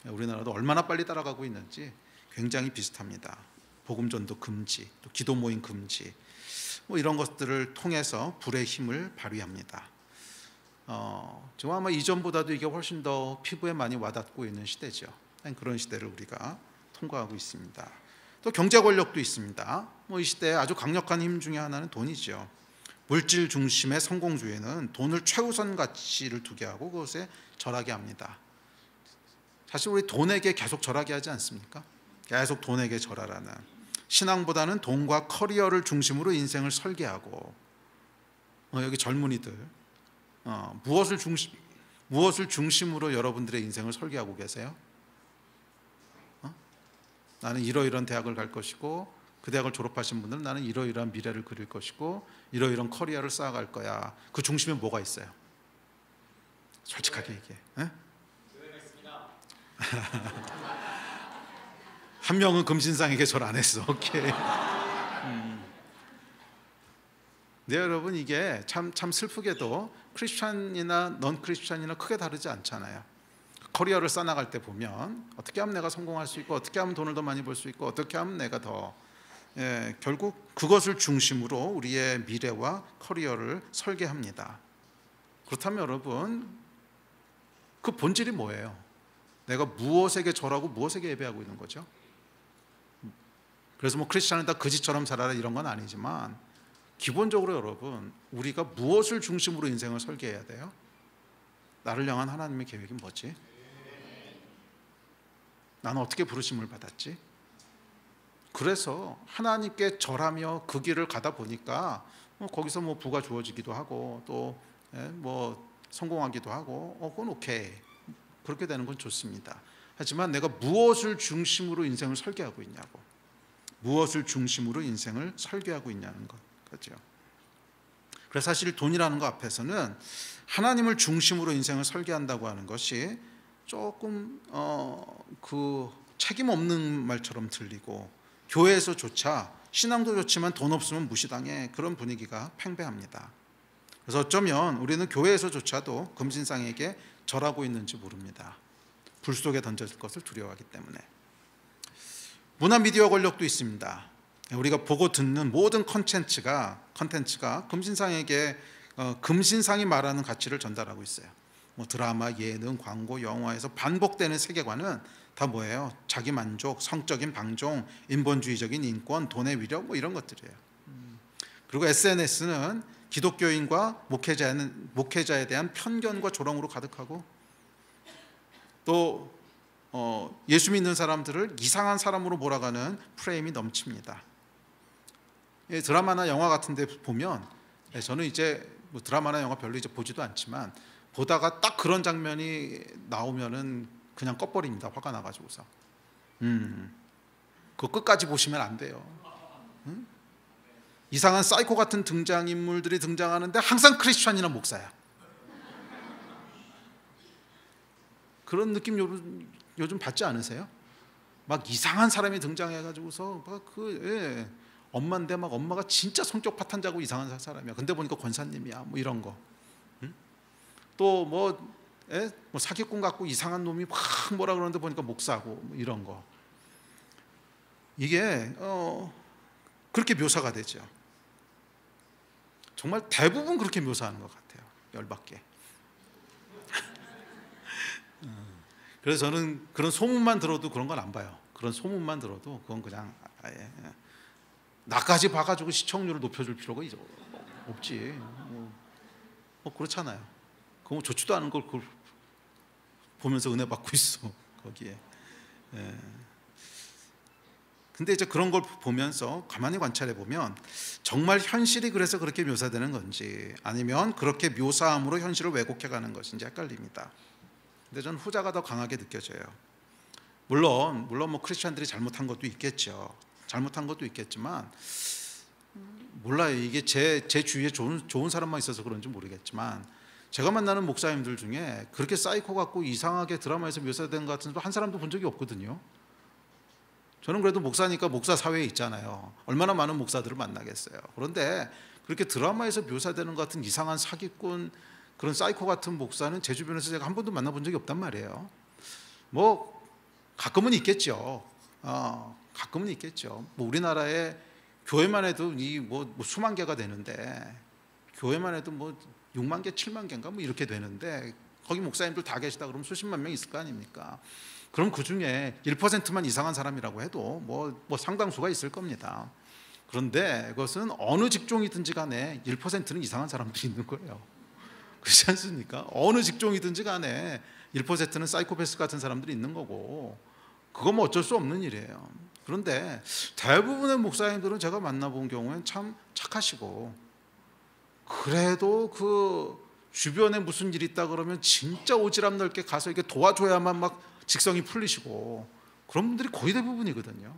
우리나라도 얼마나 빨리 따라가고 있는지 굉장히 비슷합니다. 복음 전도 금지, 또 기도 모임 금지, 뭐 이런 것들을 통해서 불의 힘을 발휘합니다. 지금 아마 이전보다도 이게 훨씬 더 피부에 많이 와닿고 있는 시대죠. 그런 시대를 우리가 통과하고 있습니다. 또 경제 권력도 있습니다. 뭐 이 시대에 아주 강력한 힘 중에 하나는 돈이죠. 물질 중심의 성공주의는 돈을 최우선 가치를 두게 하고 그것에 절하게 합니다. 사실 우리 돈에게 계속 절하게 하지 않습니까? 계속 돈에게 절하라는, 신앙보다는 돈과 커리어를 중심으로 인생을 설계하고, 여기 젊은이들 무엇을 중심으로 여러분들의 인생을 설계하고 계세요? 나는 이러이러한 대학을 갈 것이고 그 대학을 졸업하신 분들은 나는 이러이러한 미래를 그릴 것이고 이러이러한 커리어를 쌓아갈 거야. 그 중심에 뭐가 있어요? 솔직하게 얘기해. 에? 한 명은 금신상에게 절 안 했어. 오케이. 네, 여러분, 이게 참 슬프게도 크리스찬이나 넌 크리스찬이나 크게 다르지 않잖아요. 커리어를 쌓아나갈 때 보면 어떻게 하면 내가 성공할 수 있고 어떻게 하면 돈을 더 많이 벌 수 있고 어떻게 하면 내가 더 결국 그것을 중심으로 우리의 미래와 커리어를 설계합니다. 그렇다면 여러분, 그 본질이 뭐예요? 내가 무엇에게 절하고 무엇에게 예배하고 있는 거죠? 그래서 뭐 크리스찬은 다 거지처럼 살아라 이런 건 아니지만 기본적으로 여러분, 우리가 무엇을 중심으로 인생을 설계해야 돼요? 나를 향한 하나님의 계획이 뭐지? 나는 어떻게 부르심을 받았지? 그래서 하나님께 절하며 그 길을 가다 보니까 거기서 뭐 부가 주어지기도 하고 또 뭐 성공하기도 하고 그건 오케이, 그렇게 되는 건 좋습니다. 하지만 내가 무엇을 중심으로 인생을 설계하고 있냐고, 무엇을 중심으로 인생을 설계하고 있냐는 거죠. 그래서 사실 돈이라는 것 앞에서는 하나님을 중심으로 인생을 설계한다고 하는 것이 조금 그 책임 없는 말처럼 들리고, 교회에서조차 신앙도 좋지만 돈 없으면 무시당해, 그런 분위기가 팽배합니다. 그래서 어쩌면 우리는 교회에서조차도 금신상에게 절하고 있는지 모릅니다. 불 속에 던져질 것을 두려워하기 때문에. 문화 미디어 권력도 있습니다. 우리가 보고 듣는 모든 컨텐츠가 금신상에게 금신상이 말하는 가치를 전달하고 있어요. 뭐 드라마, 예능, 광고, 영화에서 반복되는 세계관은 다 뭐예요? 자기 만족, 성적인 방종, 인본주의적인 인권, 돈의 위력, 뭐 이런 것들이에요. 그리고 SNS는 기독교인과 목회자에 대한 편견과 조롱으로 가득하고, 또 예수 믿는 사람들을 이상한 사람으로 몰아가는 프레임이 넘칩니다. 드라마나 영화 같은 데 보면, 저는 이제 뭐 드라마나 영화 별로 이제 보지도 않지만 보다가 딱 그런 장면이 나오면은 그냥 꺼버립니다. 화가 나가지고서. 그거 끝까지 보시면 안 돼요. 이상한 사이코 같은 등장인물들이 등장하는데 항상 크리스찬이나 목사야. 그런 느낌 요즘 받지 않으세요? 막 이상한 사람이 등장해가지고서 엄마인데 막 엄마가 진짜 성격 파탄자고 이상한 사람이야. 근데 보니까 권사님이야. 뭐 이런 거. 또 뭐 사기꾼 같고 이상한 놈이 막 뭐라 그러는데 보니까 목사고, 뭐 이런 거. 이게 그렇게 묘사가 되죠. 정말 대부분 그렇게 묘사하는 것 같아요. 열받게. 그래서 저는 그런 소문만 들어도 그런 건 안 봐요. 그런 소문만 들어도 그건 그냥 아예 나까지 봐가지고 시청률을 높여줄 필요가 없지. 뭐 그렇잖아요. 그거 좋지도 않은 걸 그걸 보면서 은혜 받고 있어 거기에. 근데 이제 그런 걸 보면서 가만히 관찰해 보면 정말 현실이 그래서 그렇게 묘사되는 건지 아니면 그렇게 묘사함으로 현실을 왜곡해 가는 것인지 헷갈립니다. 근데 저는 후자가 더 강하게 느껴져요. 물론 뭐 크리스천들이 잘못한 것도 있겠죠. 잘못한 것도 있겠지만 몰라요. 이게 제 주위에 좋은 사람만 있어서 그런지 모르겠지만 제가 만나는 목사님들 중에 그렇게 사이코 같고 이상하게 드라마에서 묘사된 것 같은 한 사람도 본 적이 없거든요. 저는 그래도 목사니까 목사 사회에 있잖아요. 얼마나 많은 목사들을 만나겠어요. 그런데 그렇게 드라마에서 묘사되는 것 같은 이상한 사기꾼, 그런 사이코 같은 목사는 제 주변에서 제가 한 번도 만나본 적이 없단 말이에요. 뭐 가끔은 있겠죠. 가끔은 있겠죠. 뭐 우리나라에 교회만 해도 뭐 수만 개가 되는데, 교회만 해도 뭐 6만 개, 7만 개인가 뭐 이렇게 되는데 거기 목사님들 다 계시다 그러면 수십만 명 있을 거 아닙니까? 그럼 그 중에 1%만 이상한 사람이라고 해도 뭐 상당수가 있을 겁니다. 그런데 그것은 어느 직종이든지 간에 1%는 이상한 사람들이 있는 거예요. 그렇지 않습니까? 어느 직종이든지 간에 1%는 사이코패스 같은 사람들이 있는 거고, 그건 뭐 어쩔 수 없는 일이에요. 그런데 대부분의 목사님들은 제가 만나본 경우엔 참 착하시고, 그래도 그 주변에 무슨 일이 있다 그러면 진짜 오지랖 넓게 가서 이렇게 도와줘야만 막 직성이 풀리시고, 그런 분들이 거의 대부분이거든요.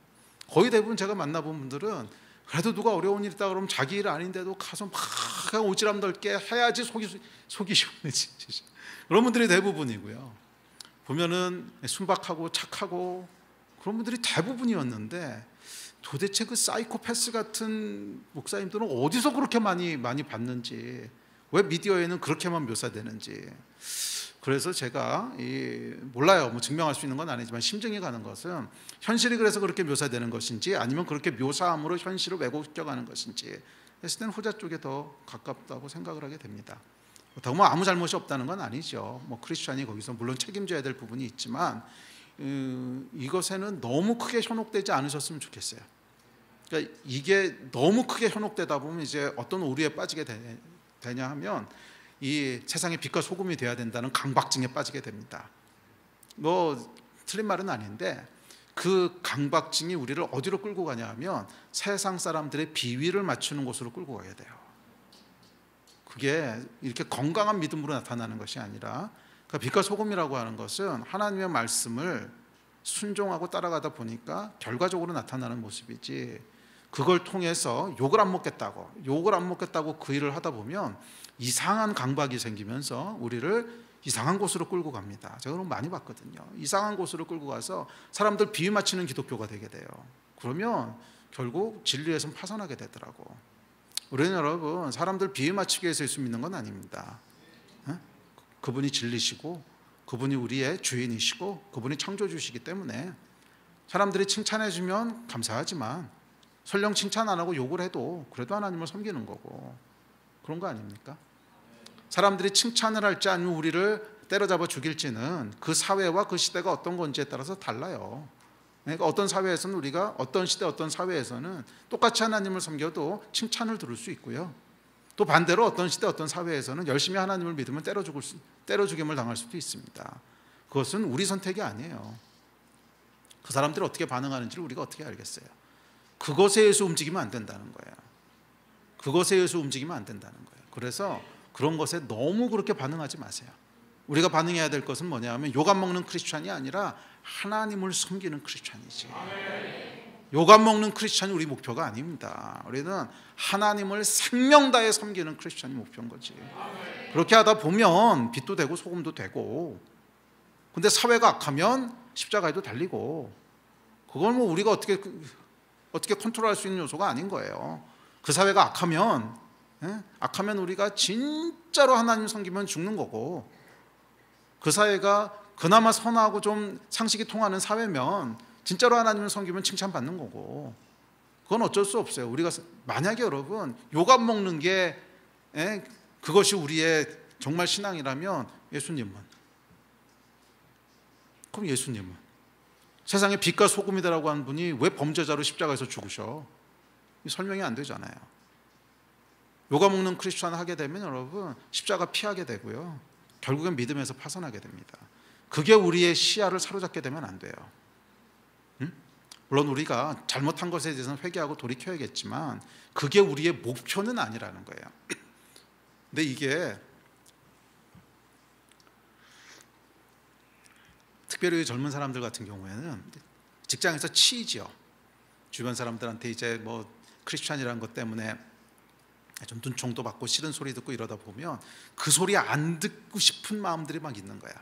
거의 대부분 제가 만나본 분들은 그래도 누가 어려운 일 있다 그러면 자기 일 아닌데도 가서 막 오지랖 넓게 해야지 속이 시원해지. 그런 분들이 대부분이고요. 보면은 순박하고 착하고 그런 분들이 대부분이었는데 도대체 그 사이코패스 같은 목사님들은 어디서 그렇게 많이 봤는지, 왜 미디어에는 그렇게만 묘사되는지. 그래서 제가 몰라요. 뭐 증명할 수 있는 건 아니지만 심증이 가는 것은 현실이 그래서 그렇게 묘사되는 것인지 아니면 그렇게 묘사함으로 현실을 왜곡시켜가는 것인지 했을 때는 후자 쪽에 더 가깝다고 생각을 하게 됩니다. 더구나 아무 잘못이 없다는 건 아니죠. 뭐 크리스찬이 거기서 물론 책임져야 될 부분이 있지만 이것에는 너무 크게 현혹되지 않으셨으면 좋겠어요. 그러니까 이게 너무 크게 현혹되다 보면 이제 어떤 오류에 빠지게 되냐 하면 이 세상의 빛과 소금이 돼야 된다는 강박증에 빠지게 됩니다. 뭐 틀린 말은 아닌데 그 강박증이 우리를 어디로 끌고 가냐 하면 세상 사람들의 비위를 맞추는 곳으로 끌고 가게 돼요. 그게 이렇게 건강한 믿음으로 나타나는 것이 아니라, 그러니까 빛과 소금이라고 하는 것은 하나님의 말씀을 순종하고 따라가다 보니까 결과적으로 나타나는 모습이지, 그걸 통해서 욕을 안 먹겠다고 그 일을 하다 보면 이상한 강박이 생기면서 우리를 이상한 곳으로 끌고 갑니다. 제가 그런 거 많이 봤거든요. 이상한 곳으로 끌고 가서 사람들 비위 맞추는 기독교가 되게 돼요. 그러면 결국 진리에서 파산하게 되더라고. 우리는 여러분 사람들 비위 맞추기 위해서 예수 믿는 건 아닙니다. 그분이 진리시고 그분이 우리의 주인이시고 그분이 창조주시기 때문에 사람들이 칭찬해 주면 감사하지만 설령 칭찬 안 하고 욕을 해도 그래도 하나님을 섬기는 거고, 그런 거 아닙니까? 사람들이 칭찬을 할지 아니면 우리를 때려잡아 죽일지는 그 사회와 그 시대가 어떤 건지에 따라서 달라요. 그러니까 어떤 사회에서는 우리가 어떤 시대 어떤 사회에서는 똑같이 하나님을 섬겨도 칭찬을 들을 수 있고요, 또 반대로 어떤 시대 어떤 사회에서는 열심히 하나님을 믿으면 때려 죽임을 당할 수도 있습니다. 그것은 우리 선택이 아니에요. 그 사람들이 어떻게 반응하는지를 우리가 어떻게 알겠어요? 그것에 의해서 움직이면 안 된다는 거예요. 그것에 의해서 움직이면 안 된다는 거예요. 그래서 그런 것에 너무 그렇게 반응하지 마세요. 우리가 반응해야 될 것은 뭐냐 하면 욕 안 먹는 크리스찬이 아니라 하나님을 섬기는 크리스찬이지. 욕 안 먹는 크리스찬이 우리 목표가 아닙니다. 우리는 하나님을 생명 다해 섬기는 크리스찬이 목표인 거지. 그렇게 하다 보면 빛도 되고 소금도 되고, 근데 사회가 악하면 십자가에도 달리고, 그걸 뭐 우리가 어떻게 컨트롤할 수 있는 요소가 아닌 거예요. 그 사회가 악하면 우리가 진짜로 하나님 섬기면 죽는 거고, 그 사회가 그나마 선하고 좀 상식이 통하는 사회면 진짜로 하나님을 섬기면 칭찬받는 거고, 그건 어쩔 수 없어요. 우리가 만약에 여러분 욕 안 먹는 게 그것이 우리의 정말 신앙이라면 그럼 예수님은 세상의 빛과 소금이다라고 하는 분이 왜 범죄자로 십자가에서 죽으셔? 설명이 안 되잖아요. 욕 안 먹는 크리스찬 하게 되면 여러분 십자가 피하게 되고요, 결국엔 믿음에서 파산하게 됩니다. 그게 우리의 시야를 사로잡게 되면 안 돼요. 물론 우리가 잘못한 것에 대해서는 회개하고 돌이켜야겠지만 그게 우리의 목표는 아니라는 거예요. 근데 이게 특별히 젊은 사람들 같은 경우에는 직장에서 치이죠. 주변 사람들한테 이제 뭐 크리스찬이라는 것 때문에 좀 눈총도 받고 싫은 소리 듣고 이러다 보면 그 소리 안 듣고 싶은 마음들이 막 있는 거야.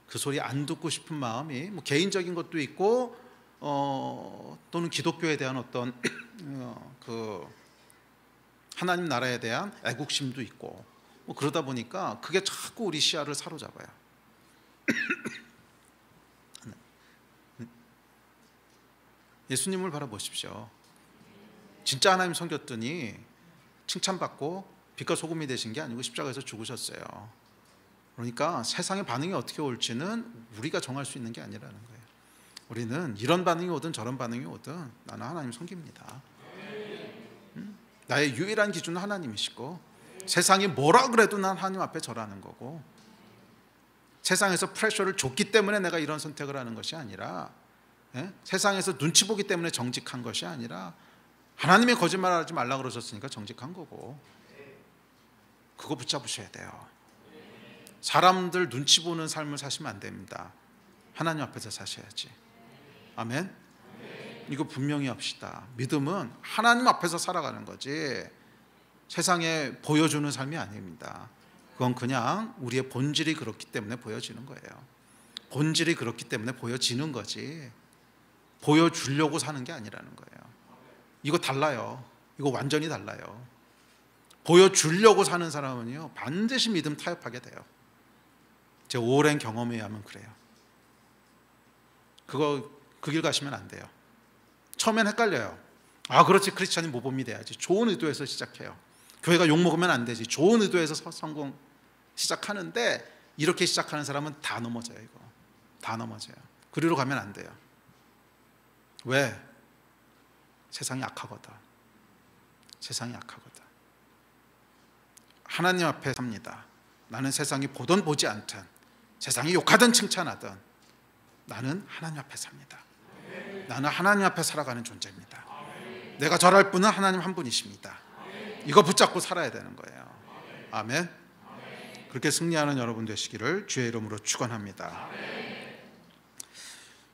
그 소리 안 듣고 싶은 마음이 뭐 개인적인 것도 있고 또는 기독교에 대한 어떤 그 하나님 나라에 대한 애국심도 있고, 뭐 그러다 보니까 그게 자꾸 우리 시야를 사로잡아요. 예수님을 바라보십시오. 진짜 하나님 섬겼더니 칭찬받고 빛과 소금이 되신 게 아니고 십자가에서 죽으셨어요. 그러니까 세상의 반응이 어떻게 올지는 우리가 정할 수 있는 게 아니라는 거예요. 우리는 이런 반응이 오든 저런 반응이 오든 나는 하나님 섬깁니다. 나의 유일한 기준은 하나님이시고, 세상이 뭐라 그래도 난 하나님 앞에 절하는 거고, 세상에서 프레셔를 줬기 때문에 내가 이런 선택을 하는 것이 아니라, 세상에서 눈치 보기 때문에 정직한 것이 아니라 하나님이 거짓말하지 말라 그러셨으니까 정직한 거고, 그거 붙잡으셔야 돼요. 사람들 눈치 보는 삶을 사시면 안 됩니다. 하나님 앞에서 사셔야지. 아멘. 이거 분명히 합시다. 믿음은 하나님 앞에서 살아가는 거지 세상에 보여주는 삶이 아닙니다. 그건 그냥 우리의 본질이 그렇기 때문에 보여지는 거예요. 본질이 그렇기 때문에 보여지는 거지 보여주려고 사는 게 아니라는 거예요. 이거 달라요. 이거 완전히 달라요. 보여주려고 사는 사람은요 반드시 믿음 타협하게 돼요. 제 오랜 경험에 의하면 그래요. 그 길 가시면 안 돼요. 처음엔 헷갈려요. 아 그렇지, 크리스찬이 모범이 돼야지. 좋은 의도에서 시작해요. 교회가 욕먹으면 안 되지. 좋은 의도에서 성공 시작하는데 이렇게 시작하는 사람은 다 넘어져요. 이거 다 넘어져요. 그리로 가면 안 돼요. 왜? 세상이 약하거든. 세상이 약하거든. 하나님 앞에 삽니다. 나는 세상이 보든 보지 않든 세상이 욕하든 칭찬하든 나는 하나님 앞에 삽니다. 나는 하나님 앞에 살아가는 존재입니다. 내가 절할 분은 하나님 한 분이십니다. 이거 붙잡고 살아야 되는 거예요. 아멘. 그렇게 승리하는 여러분 되시기를 주의 이름으로 축원합니다.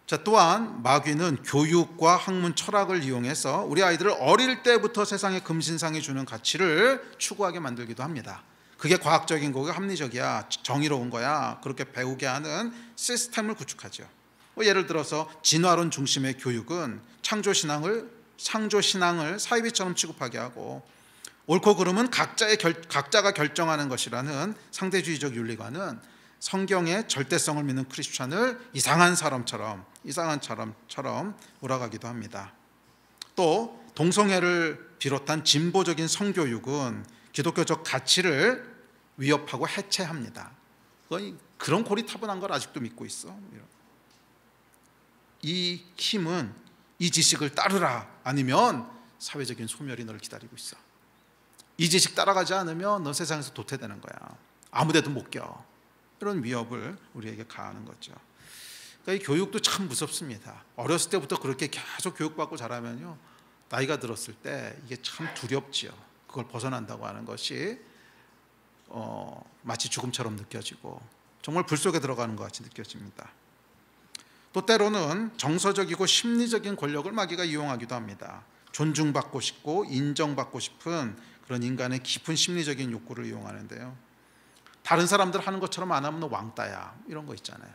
자, 또한 마귀는 교육과 학문, 철학을 이용해서 우리 아이들을 어릴 때부터 세상의 금신상이 주는 가치를 추구하게 만들기도 합니다. 그게 과학적인 거고 합리적이야, 정의로운 거야, 그렇게 배우게 하는 시스템을 구축하죠. 예를 들어서 진화론 중심의 교육은 창조신앙을 사이비처럼 취급하게 하고, 옳고 그름은 각자가 결정하는 것이라는 상대주의적 윤리관은 성경의 절대성을 믿는 크리스찬을 이상한 사람처럼 몰아가기도 합니다. 또 동성애를 비롯한 진보적인 성교육은 기독교적 가치를 위협하고 해체합니다. 그런 고리타분한 걸 아직도 믿고 있어. 이 힘은 이 지식을 따르라, 아니면 사회적인 소멸이 너를 기다리고 있어. 이 지식 따라가지 않으면 너 세상에서 도태되는 거야. 아무데도 못 껴. 이런 위협을 우리에게 가하는 거죠. 그러니까 이 교육도 참 무섭습니다. 어렸을 때부터 그렇게 계속 교육받고 자라면요, 나이가 들었을 때 이게 참 두렵지요. 그걸 벗어난다고 하는 것이 마치 죽음처럼 느껴지고 정말 불 속에 들어가는 것 같이 느껴집니다. 또 때로는 정서적이고 심리적인 권력을 마귀가 이용하기도 합니다. 존중받고 싶고 인정받고 싶은 그런 인간의 깊은 심리적인 욕구를 이용하는데요, 다른 사람들 하는 것처럼 안 하면 너 왕따야, 이런 거 있잖아요.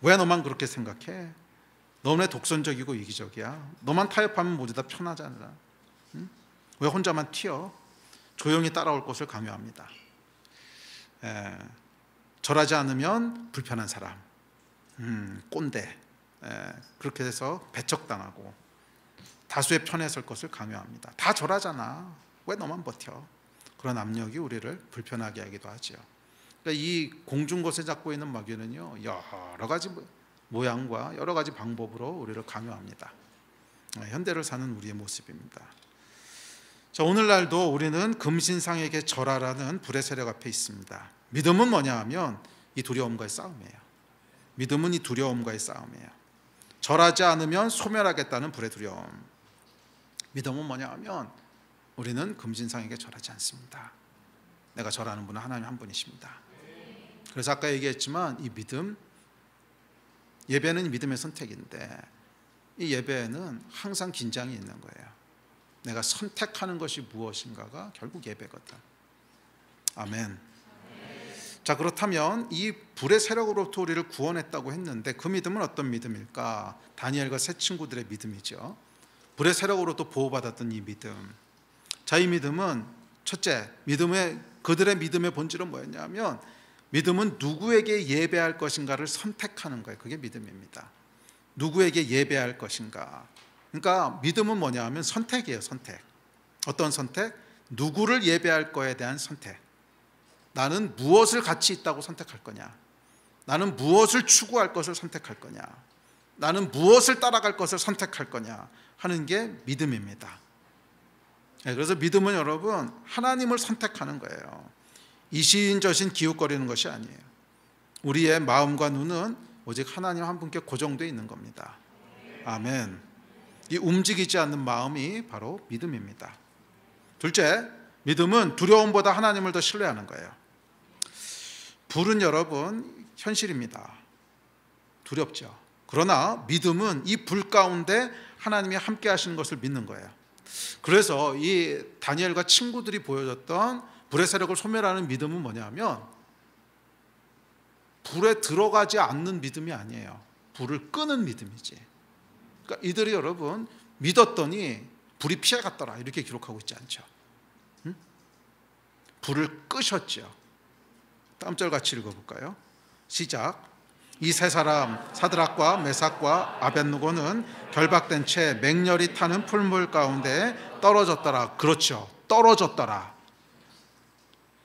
왜 너만 그렇게 생각해? 너네 독선적이고 이기적이야. 너만 타협하면 모두 다 편하잖아. 왜 혼자만 튀어? 조용히 따라올 것을 강요합니다. 절하지 않으면 불편한 사람, 꼰대, 그렇게 해서 배척당하고 다수의 편에 설 것을 강요합니다. 다 절하잖아, 왜 너만 버텨? 그런 압력이 우리를 불편하게 하기도 하죠. 그러니까 이 공중곳에 잡고 있는 마귀는요, 여러 가지 모양과 여러 가지 방법으로 우리를 강요합니다. 현대를 사는 우리의 모습입니다. 자, 오늘날도 우리는 금신상에게 절하라는 불의 세력 앞에 있습니다. 믿음은 뭐냐 하면 이 두려움과의 싸움이에요. 믿음은 이 두려움과의 싸움이에요. 절하지 않으면 소멸하겠다는 불의 두려움. 믿음은 뭐냐 하면 우리는 금신상에게 절하지 않습니다. 내가 절하는 분은 하나님 한 분이십니다. 그래서 아까 얘기했지만 이 믿음, 예배는 믿음의 선택인데 이 예배에는 항상 긴장이 있는 거예요. 내가 선택하는 것이 무엇인가가 결국 예배거든. 아멘. 자, 그렇다면 이 불의 세력으로부터 우리를 구원했다고 했는데 그 믿음은 어떤 믿음일까? 다니엘과 세 친구들의 믿음이죠. 불의 세력으로부터 보호받았던 이 믿음. 자, 이 믿음은 첫째, 그들의 믿음의 본질은 뭐였냐면 믿음은 누구에게 예배할 것인가를 선택하는 거예요. 그게 믿음입니다. 누구에게 예배할 것인가. 그러니까 믿음은 뭐냐 하면 선택이에요. 선택. 어떤 선택? 누구를 예배할 거에 대한 선택. 나는 무엇을 가치 있다고 선택할 거냐, 나는 무엇을 추구할 것을 선택할 거냐, 나는 무엇을 따라갈 것을 선택할 거냐 하는 게 믿음입니다. 그래서 믿음은 여러분 하나님을 선택하는 거예요. 이신저신 기웃거리는 것이 아니에요. 우리의 마음과 눈은 오직 하나님 한 분께 고정되어 있는 겁니다. 아멘. 이 움직이지 않는 마음이 바로 믿음입니다. 둘째, 믿음은 두려움보다 하나님을 더 신뢰하는 거예요. 불은 여러분 현실입니다. 두렵죠. 그러나 믿음은 이 불 가운데 하나님이 함께 하시는 것을 믿는 거예요. 그래서 이 다니엘과 친구들이 보여줬던 불의 세력을 소멸하는 믿음은 뭐냐면 불에 들어가지 않는 믿음이 아니에요. 불을 끄는 믿음이지. 그러니까 이들이 여러분 믿었더니 불이 피해갔더라 이렇게 기록하고 있지 않죠. 응? 불을 끄셨죠. 다음 절 같이 읽어볼까요? 시작. 이 세 사람 사드락과 메삭과 아벳느고는 결박된 채 맹렬히 타는 풀물 가운데 떨어졌더라. 그렇죠. 떨어졌더라.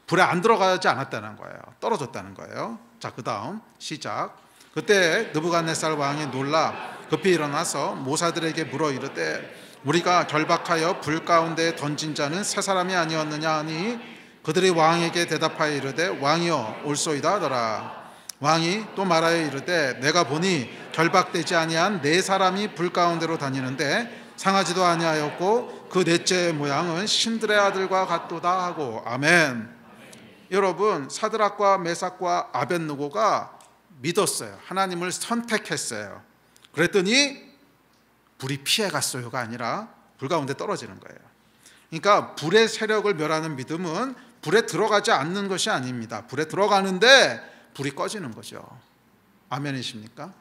불에 안 들어가지 않았다는 거예요. 떨어졌다는 거예요. 자, 그 다음 시작. 그때 느부갓네살 왕이 놀라 급히 일어나서 모사들에게 물어 이르되 우리가 결박하여 불 가운데 던진 자는 세 사람이 아니었느냐 하니 그들이 왕에게 대답하여 이르되 왕이여 올소이다 하더라. 왕이 또 말하여 이르되 내가 보니 결박되지 아니한 네 사람이 불 가운데로 다니는데 상하지도 아니하였고 그 넷째의 모양은 신들의 아들과 같도다 하고. 아멘. 여러분 사드락과 메삭과 아벳느고가 믿었어요. 하나님을 선택했어요. 그랬더니 불이 피해갔어요가 아니라 불 가운데 떨어지는 거예요. 그러니까 불의 세력을 멸하는 믿음은 불에 들어가지 않는 것이 아닙니다. 불에 들어가는데 불이 꺼지는 거죠. 아멘이십니까?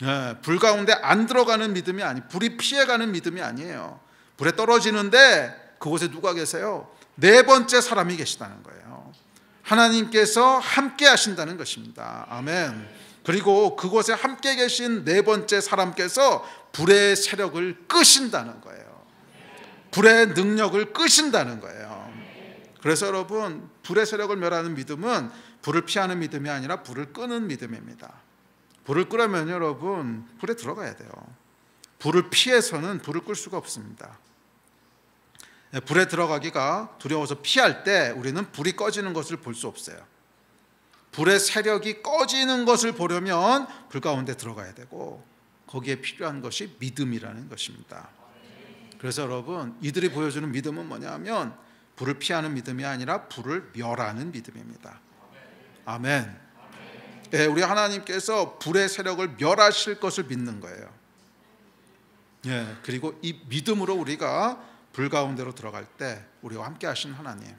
네, 불 가운데 안 들어가는 믿음이 아니, 불이 피해가는 믿음이 아니에요. 불에 떨어지는데 그곳에 누가 계세요? 네 번째 사람이 계시다는 거예요. 하나님께서 함께 하신다는 것입니다. 아멘. 그리고 그곳에 함께 계신 네 번째 사람께서 불의 세력을 끄신다는 거예요. 불의 능력을 끄신다는 거예요. 그래서 여러분 불의 세력을 멸하는 믿음은 불을 피하는 믿음이 아니라 불을 끄는 믿음입니다. 불을 끄려면 여러분 불에 들어가야 돼요. 불을 피해서는 불을 끌 수가 없습니다. 불에 들어가기가 두려워서 피할 때 우리는 불이 꺼지는 것을 볼 수 없어요. 불의 세력이 꺼지는 것을 보려면 불 가운데 들어가야 되고 거기에 필요한 것이 믿음이라는 것입니다. 그래서 여러분 이들이 보여주는 믿음은 뭐냐면 불을 피하는 믿음이 아니라 불을 멸하는 믿음입니다. 아멘. 네, 우리 하나님께서 불의 세력을 멸하실 것을 믿는 거예요. 네, 그리고 이 믿음으로 우리가 불 가운데로 들어갈 때 우리와 함께 하시는 하나님,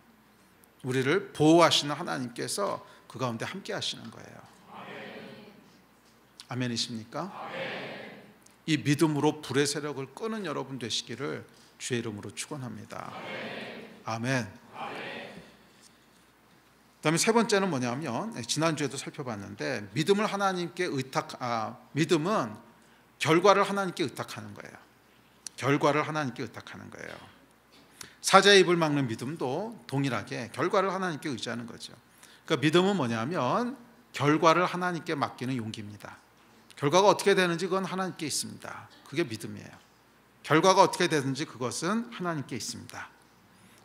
우리를 보호하시는 하나님께서 그 가운데 함께 하시는 거예요. 아멘이십니까? 이 믿음으로 불의 세력을 끄는 여러분 되시기를 주의 이름으로 축원합니다. 아멘. 그다음에 세 번째는 뭐냐면 지난주에도 살펴봤는데 믿음을 하나님께 믿음은 결과를 하나님께 의탁하는 거예요. 결과를 하나님께 의탁하는 거예요. 사자의 입을 막는 믿음도 동일하게 결과를 하나님께 의지하는 거죠. 그러니까 믿음은 뭐냐면 결과를 하나님께 맡기는 용기입니다. 결과가 어떻게 되는지 그건 하나님께 있습니다. 그게 믿음이에요. 결과가 어떻게 되든지 그것은 하나님께 있습니다.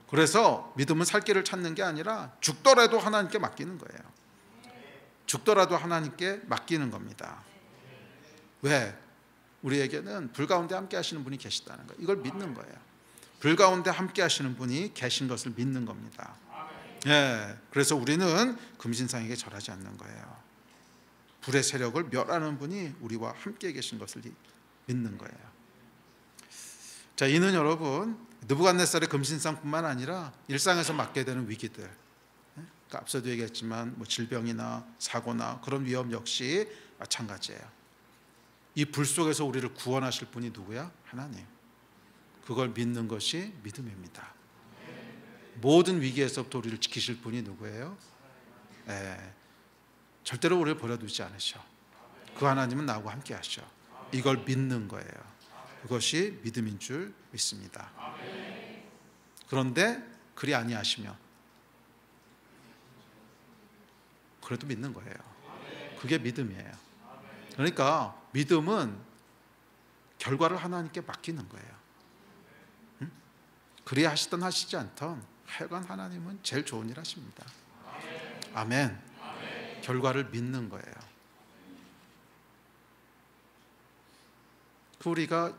그래서 믿음은 살 길을 찾는 게 아니라 죽더라도 하나님께 맡기는 거예요. 죽더라도 하나님께 맡기는 겁니다. 왜? 우리에게는 불 가운데 함께 하시는 분이 계시다는 거예요. 이걸 믿는 거예요. 불 가운데 함께 하시는 분이 계신 것을 믿는 겁니다. 예, 그래서 우리는 금신상에게 절하지 않는 거예요. 불의 세력을 멸하는 분이 우리와 함께 계신 것을 믿는 거예요. 자, 이는 여러분 느부갓네살의 금신상뿐만 아니라 일상에서 맞게 되는 위기들, 그러니까 앞서도 얘기했지만 질병이나 사고나 그런 위험 역시 마찬가지예요. 이 불 속에서 우리를 구원하실 분이 누구야? 하나님. 그걸 믿는 것이 믿음입니다. 모든 위기에서부터 우리를 지키실 분이 누구예요? 절대로 우리를 버려두지 않으셔. 그 하나님은 나하고 함께 하셔. 이걸 믿는 거예요. 그것이 믿음인 줄 믿습니다. 그런데 그리 아니하시면 그래도 믿는 거예요. 그게 믿음이에요. 그러니까 믿음은 결과를 하나님께 맡기는 거예요. 응? 그리 하시든 하시지 않던 하여간 하나님은 제일 좋은 일 하십니다. 아멘. 결과를 믿는 거예요. 우리가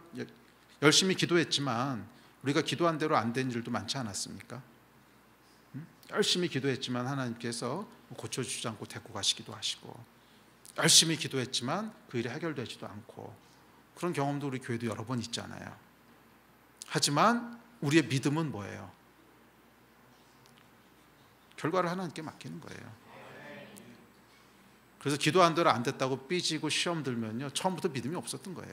열심히 기도했지만 우리가 기도한 대로 안 된 일도 많지 않았습니까? 열심히 기도했지만 하나님께서 고쳐주지 않고 데리고 가시기도 하시고, 열심히 기도했지만 그 일이 해결되지도 않고, 그런 경험도 우리 교회도 여러 번 있잖아요. 하지만 우리의 믿음은 뭐예요? 결과를 하나님께 맡기는 거예요. 그래서 기도한 대로 안 됐다고 삐지고 시험 들면요, 처음부터 믿음이 없었던 거예요.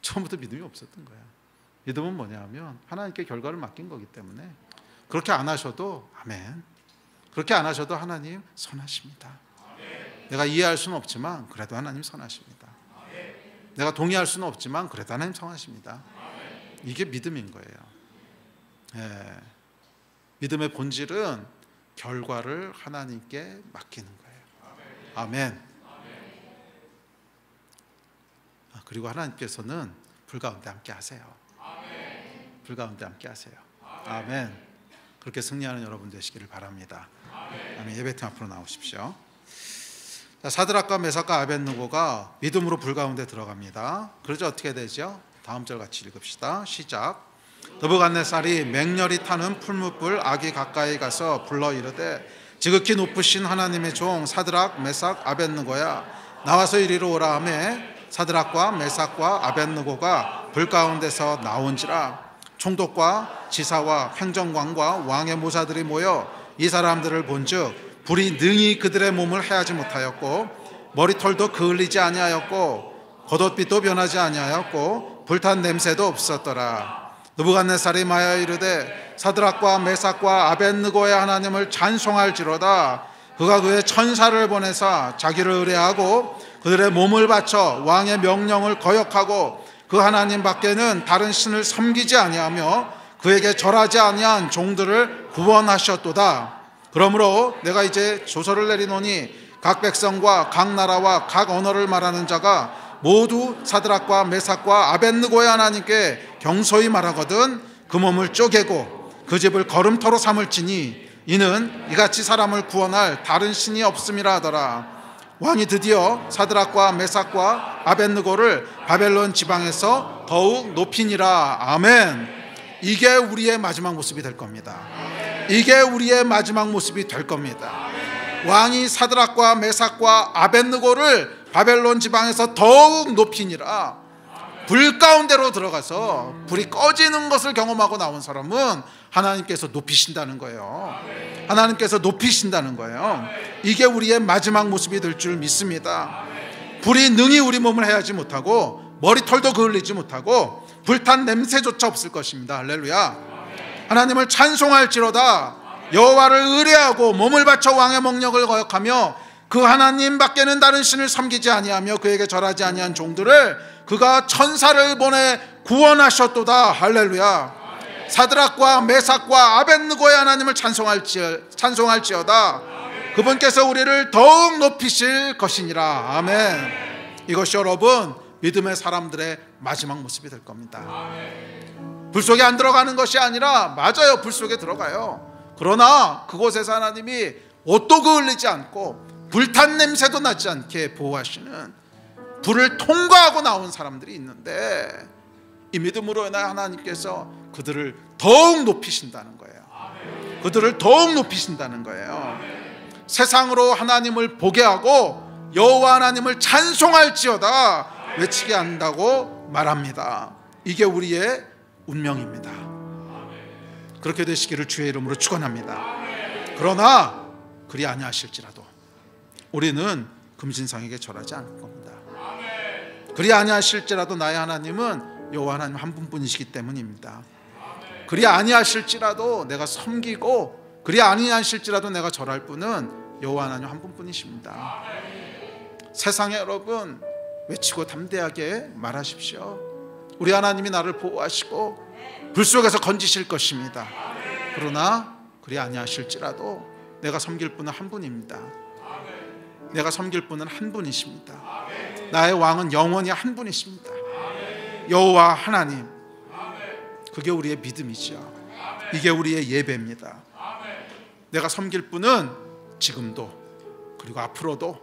처음부터 믿음이 없었던 거예요. 믿음은 뭐냐면 하나님께 결과를 맡긴 거기 때문에, 그렇게 안 하셔도 아멘, 그렇게 안 하셔도 하나님 선하십니다. 내가 이해할 수는 없지만 그래도 하나님 선하십니다. 내가 동의할 수는 없지만 그래도 하나님 선하십니다. 이게 믿음인 거예요. 예. 믿음의 본질은 결과를 하나님께 맡기는 거예요. 아멘. 그리고 하나님께서는 불 가운데 함께 하세요. 불 가운데 함께 하세요. 아멘. 그렇게 승리하는 여러분 되시기를 바랍니다. 아멘. 예배팀 앞으로 나오십시오. 자, 사드락과 메삭과 아벳느고가 믿음으로 불 가운데 들어갑니다. 그러죠. 어떻게 되죠? 다음 절 같이 읽읍시다. 시작. 느부갓네살이 맹렬히 타는 풀무불 아기 가까이 가서 불러 이르되, 지극히 높으신 하나님의 종 사드락 메삭 아벳느고야, 나와서 이리로 오라 하매, 사드락과 메삭과 아벳느고가 불 가운데서 나온지라. 총독과 지사와 행정관과 왕의 모사들이 모여 이 사람들을 본즉 불이 능히 그들의 몸을 해하지 못하였고, 머리털도 그을리지 아니하였고, 겉옷빛도 변하지 아니하였고, 불탄 냄새도 없었더라. 느부갓네살이 마여 이르되, 사드락과 메삭과 아벳느고의 하나님을 찬송할지로다. 그가 그의 천사를 보내사 자기를 의뢰하고 그들의 몸을 바쳐 왕의 명령을 거역하고 그 하나님 밖에는 다른 신을 섬기지 아니하며 그에게 절하지 아니한 종들을 구원하셨도다. 그러므로 내가 이제 조서를 내리노니 각 백성과 각 나라와 각 언어를 말하는 자가 모두 사드락과 메삭과 아벳느고의 하나님께 경소히 말하거든 그 몸을 쪼개고 그 집을 걸음터로 삼을지니 이는 이같이 사람을 구원할 다른 신이 없음이라 하더라. 왕이 드디어 사드락과 메삭과 아벳느고를 바벨론 지방에서 더욱 높이니라. 아멘. 이게 우리의 마지막 모습이 될 겁니다. 이게 우리의 마지막 모습이 될 겁니다. 왕이 사드락과 메삭과 아벳느고를 바벨론 지방에서 더욱 높이니라. 불 가운데로 들어가서 불이 꺼지는 것을 경험하고 나온 사람은 하나님께서 높이신다는 거예요. 하나님께서 높이신다는 거예요. 이게 우리의 마지막 모습이 될 줄 믿습니다. 불이 능히 우리 몸을 해하지 못하고 머리털도 그을리지 못하고 불탄 냄새조차 없을 것입니다. 할렐루야. 하나님을 찬송할지로다. 여호와를 의뢰하고 몸을 바쳐 왕의 명령을 거역하며 그 하나님 밖에는 다른 신을 섬기지 아니하며 그에게 절하지 아니한 종들을 그가 천사를 보내 구원하셨도다. 할렐루야. 사드락과 메삭과 아벳느고의 하나님을 찬송할지어다. 그분께서 우리를 더욱 높이실 것이니라. 아멘. 이것이 여러분 믿음의 사람들의 마지막 모습이 될 겁니다. 불 속에 안 들어가는 것이 아니라, 맞아요, 불 속에 들어가요. 그러나 그곳에서 하나님이 옷도 그을리지 않고 불탄 냄새도 나지 않게 보호하시는, 불을 통과하고 나온 사람들이 있는데, 이 믿음으로 인하여 하나님께서 그들을 더욱 높이신다는 거예요. 그들을 더욱 높이신다는 거예요. 세상으로 하나님을 보게 하고 여호와 하나님을 찬송할지어다 외치게 한다고 말합니다. 이게 우리의 운명입니다. 그렇게 되시기를 주의 이름으로 축원합니다. 그러나 그리 아니하실지라도 우리는 금신상에게 절하지 않을 겁니다. 그리 아니하실지라도 나의 하나님은 여호와 하나님 한 분뿐이시기 때문입니다. 그리 아니하실지라도 내가 섬기고, 그리 아니하실지라도 내가 절할 분은 여호와 하나님 한 분뿐이십니다. 세상에 여러분 외치고 담대하게 말하십시오. 우리 하나님이 나를 보호하시고 불 속에서 건지실 것입니다. 그러나 그리 아니하실지라도 내가 섬길 분은 한 분입니다. 내가 섬길 분은 한 분이십니다. 나의 왕은 영원히 한 분이십니다. 여호와 하나님. 그게 우리의 믿음이죠. 이게 우리의 예배입니다. 내가 섬길 분은 지금도 그리고 앞으로도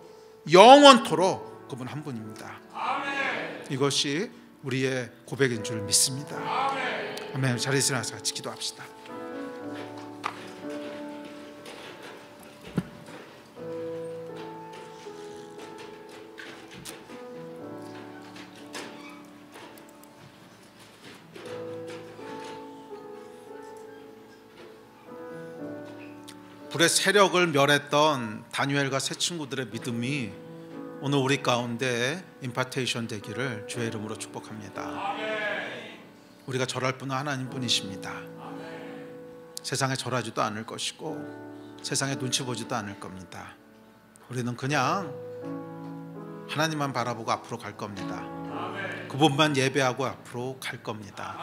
영원토록 그분 한 분입니다. 이것이 우리의 고백인 줄 믿습니다. 아멘. 자리에서 일어나서 같이 기도합시다. 불의 세력을 멸했던 다니엘과 세 친구들의 믿음이 오늘 우리 가운데 임파테이션 되기를 주의 이름으로 축복합니다. 우리가 절할 분은 하나님 분이십니다. 세상에 절하지도 않을 것이고 세상에 눈치 보지도 않을 겁니다. 우리는 그냥 하나님만 바라보고 앞으로 갈 겁니다. 그분만 예배하고 앞으로 갈 겁니다.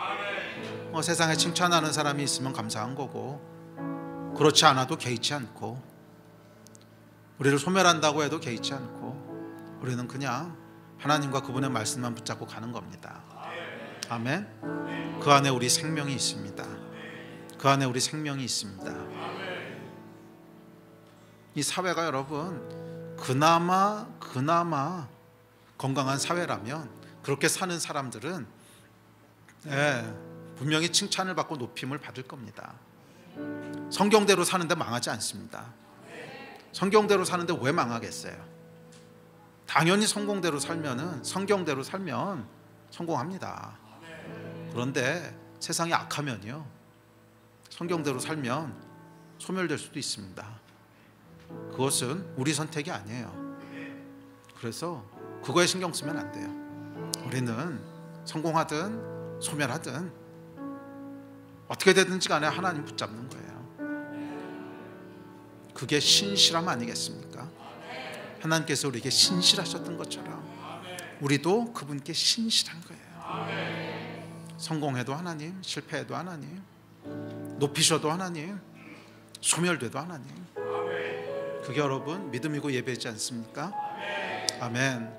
세상에 칭찬하는 사람이 있으면 감사한 거고, 그렇지 않아도 개의치 않고, 우리를 소멸한다고 해도 개의치 않고, 우리는 그냥 하나님과 그분의 말씀만 붙잡고 가는 겁니다. 아멘. 그 안에 우리 생명이 있습니다. 그 안에 우리 생명이 있습니다. 이 사회가 여러분 그나마 건강한 사회라면, 그렇게 사는 사람들은 분명히 칭찬을 받고 높임을 받을 겁니다. 성경대로 사는데 망하지 않습니다. 성경대로 사는데 왜 망하겠어요? 당연히 성경대로 살면 성공합니다. 그런데 세상이 악하면요, 성경대로 살면 소멸될 수도 있습니다. 그것은 우리 선택이 아니에요. 그래서 그거에 신경 쓰면 안 돼요. 우리는 성공하든 소멸하든 어떻게 되든지 간에 하나님 붙잡는 거예요. 그게 신실함 아니겠습니까? 하나님께서 우리에게 신실하셨던 것처럼 우리도 그분께 신실한 거예요. 성공해도 하나님, 실패해도 하나님, 높이셔도 하나님, 소멸돼도 하나님. 그게 여러분 믿음이고 예배이지 않습니까? 아멘.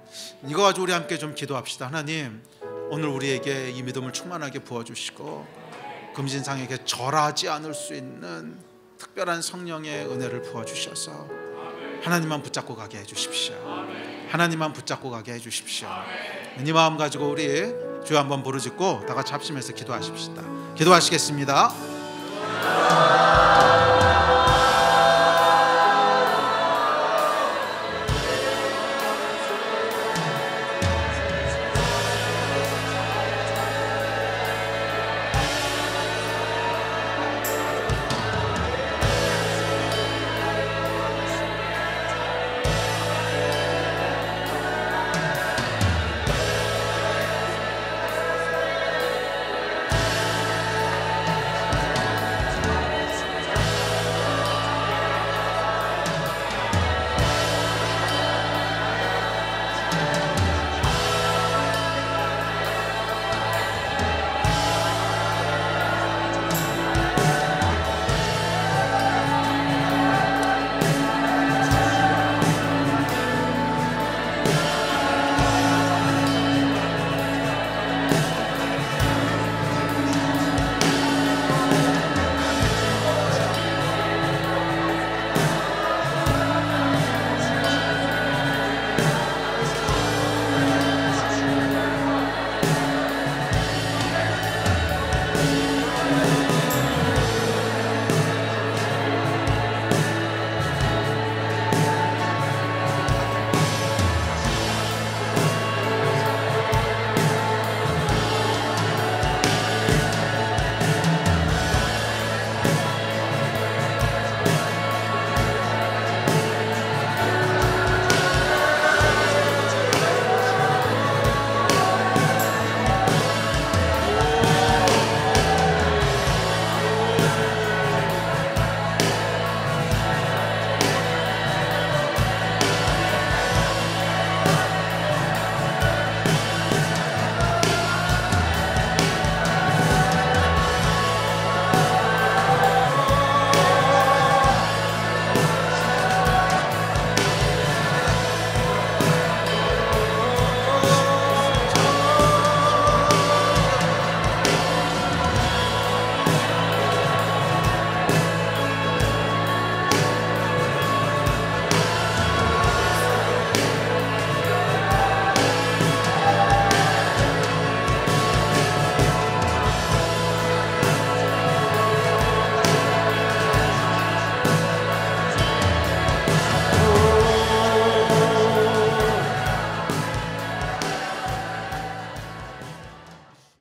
이거 가지고 우리 함께 좀 기도합시다. 하나님, 오늘 우리에게 이 믿음을 충만하게 부어주시고 금신상에게 절하지 않을 수 있는 특별한 성령의 은혜를 부어주셔서 하나님만 붙잡고 가게 해주십시오. 하나님만 붙잡고 가게 해주십시오. 이 마음 가지고 우리 주여 한번 부르짖고 다 같이 합심해서 기도하십시다. 기도하시겠습니다.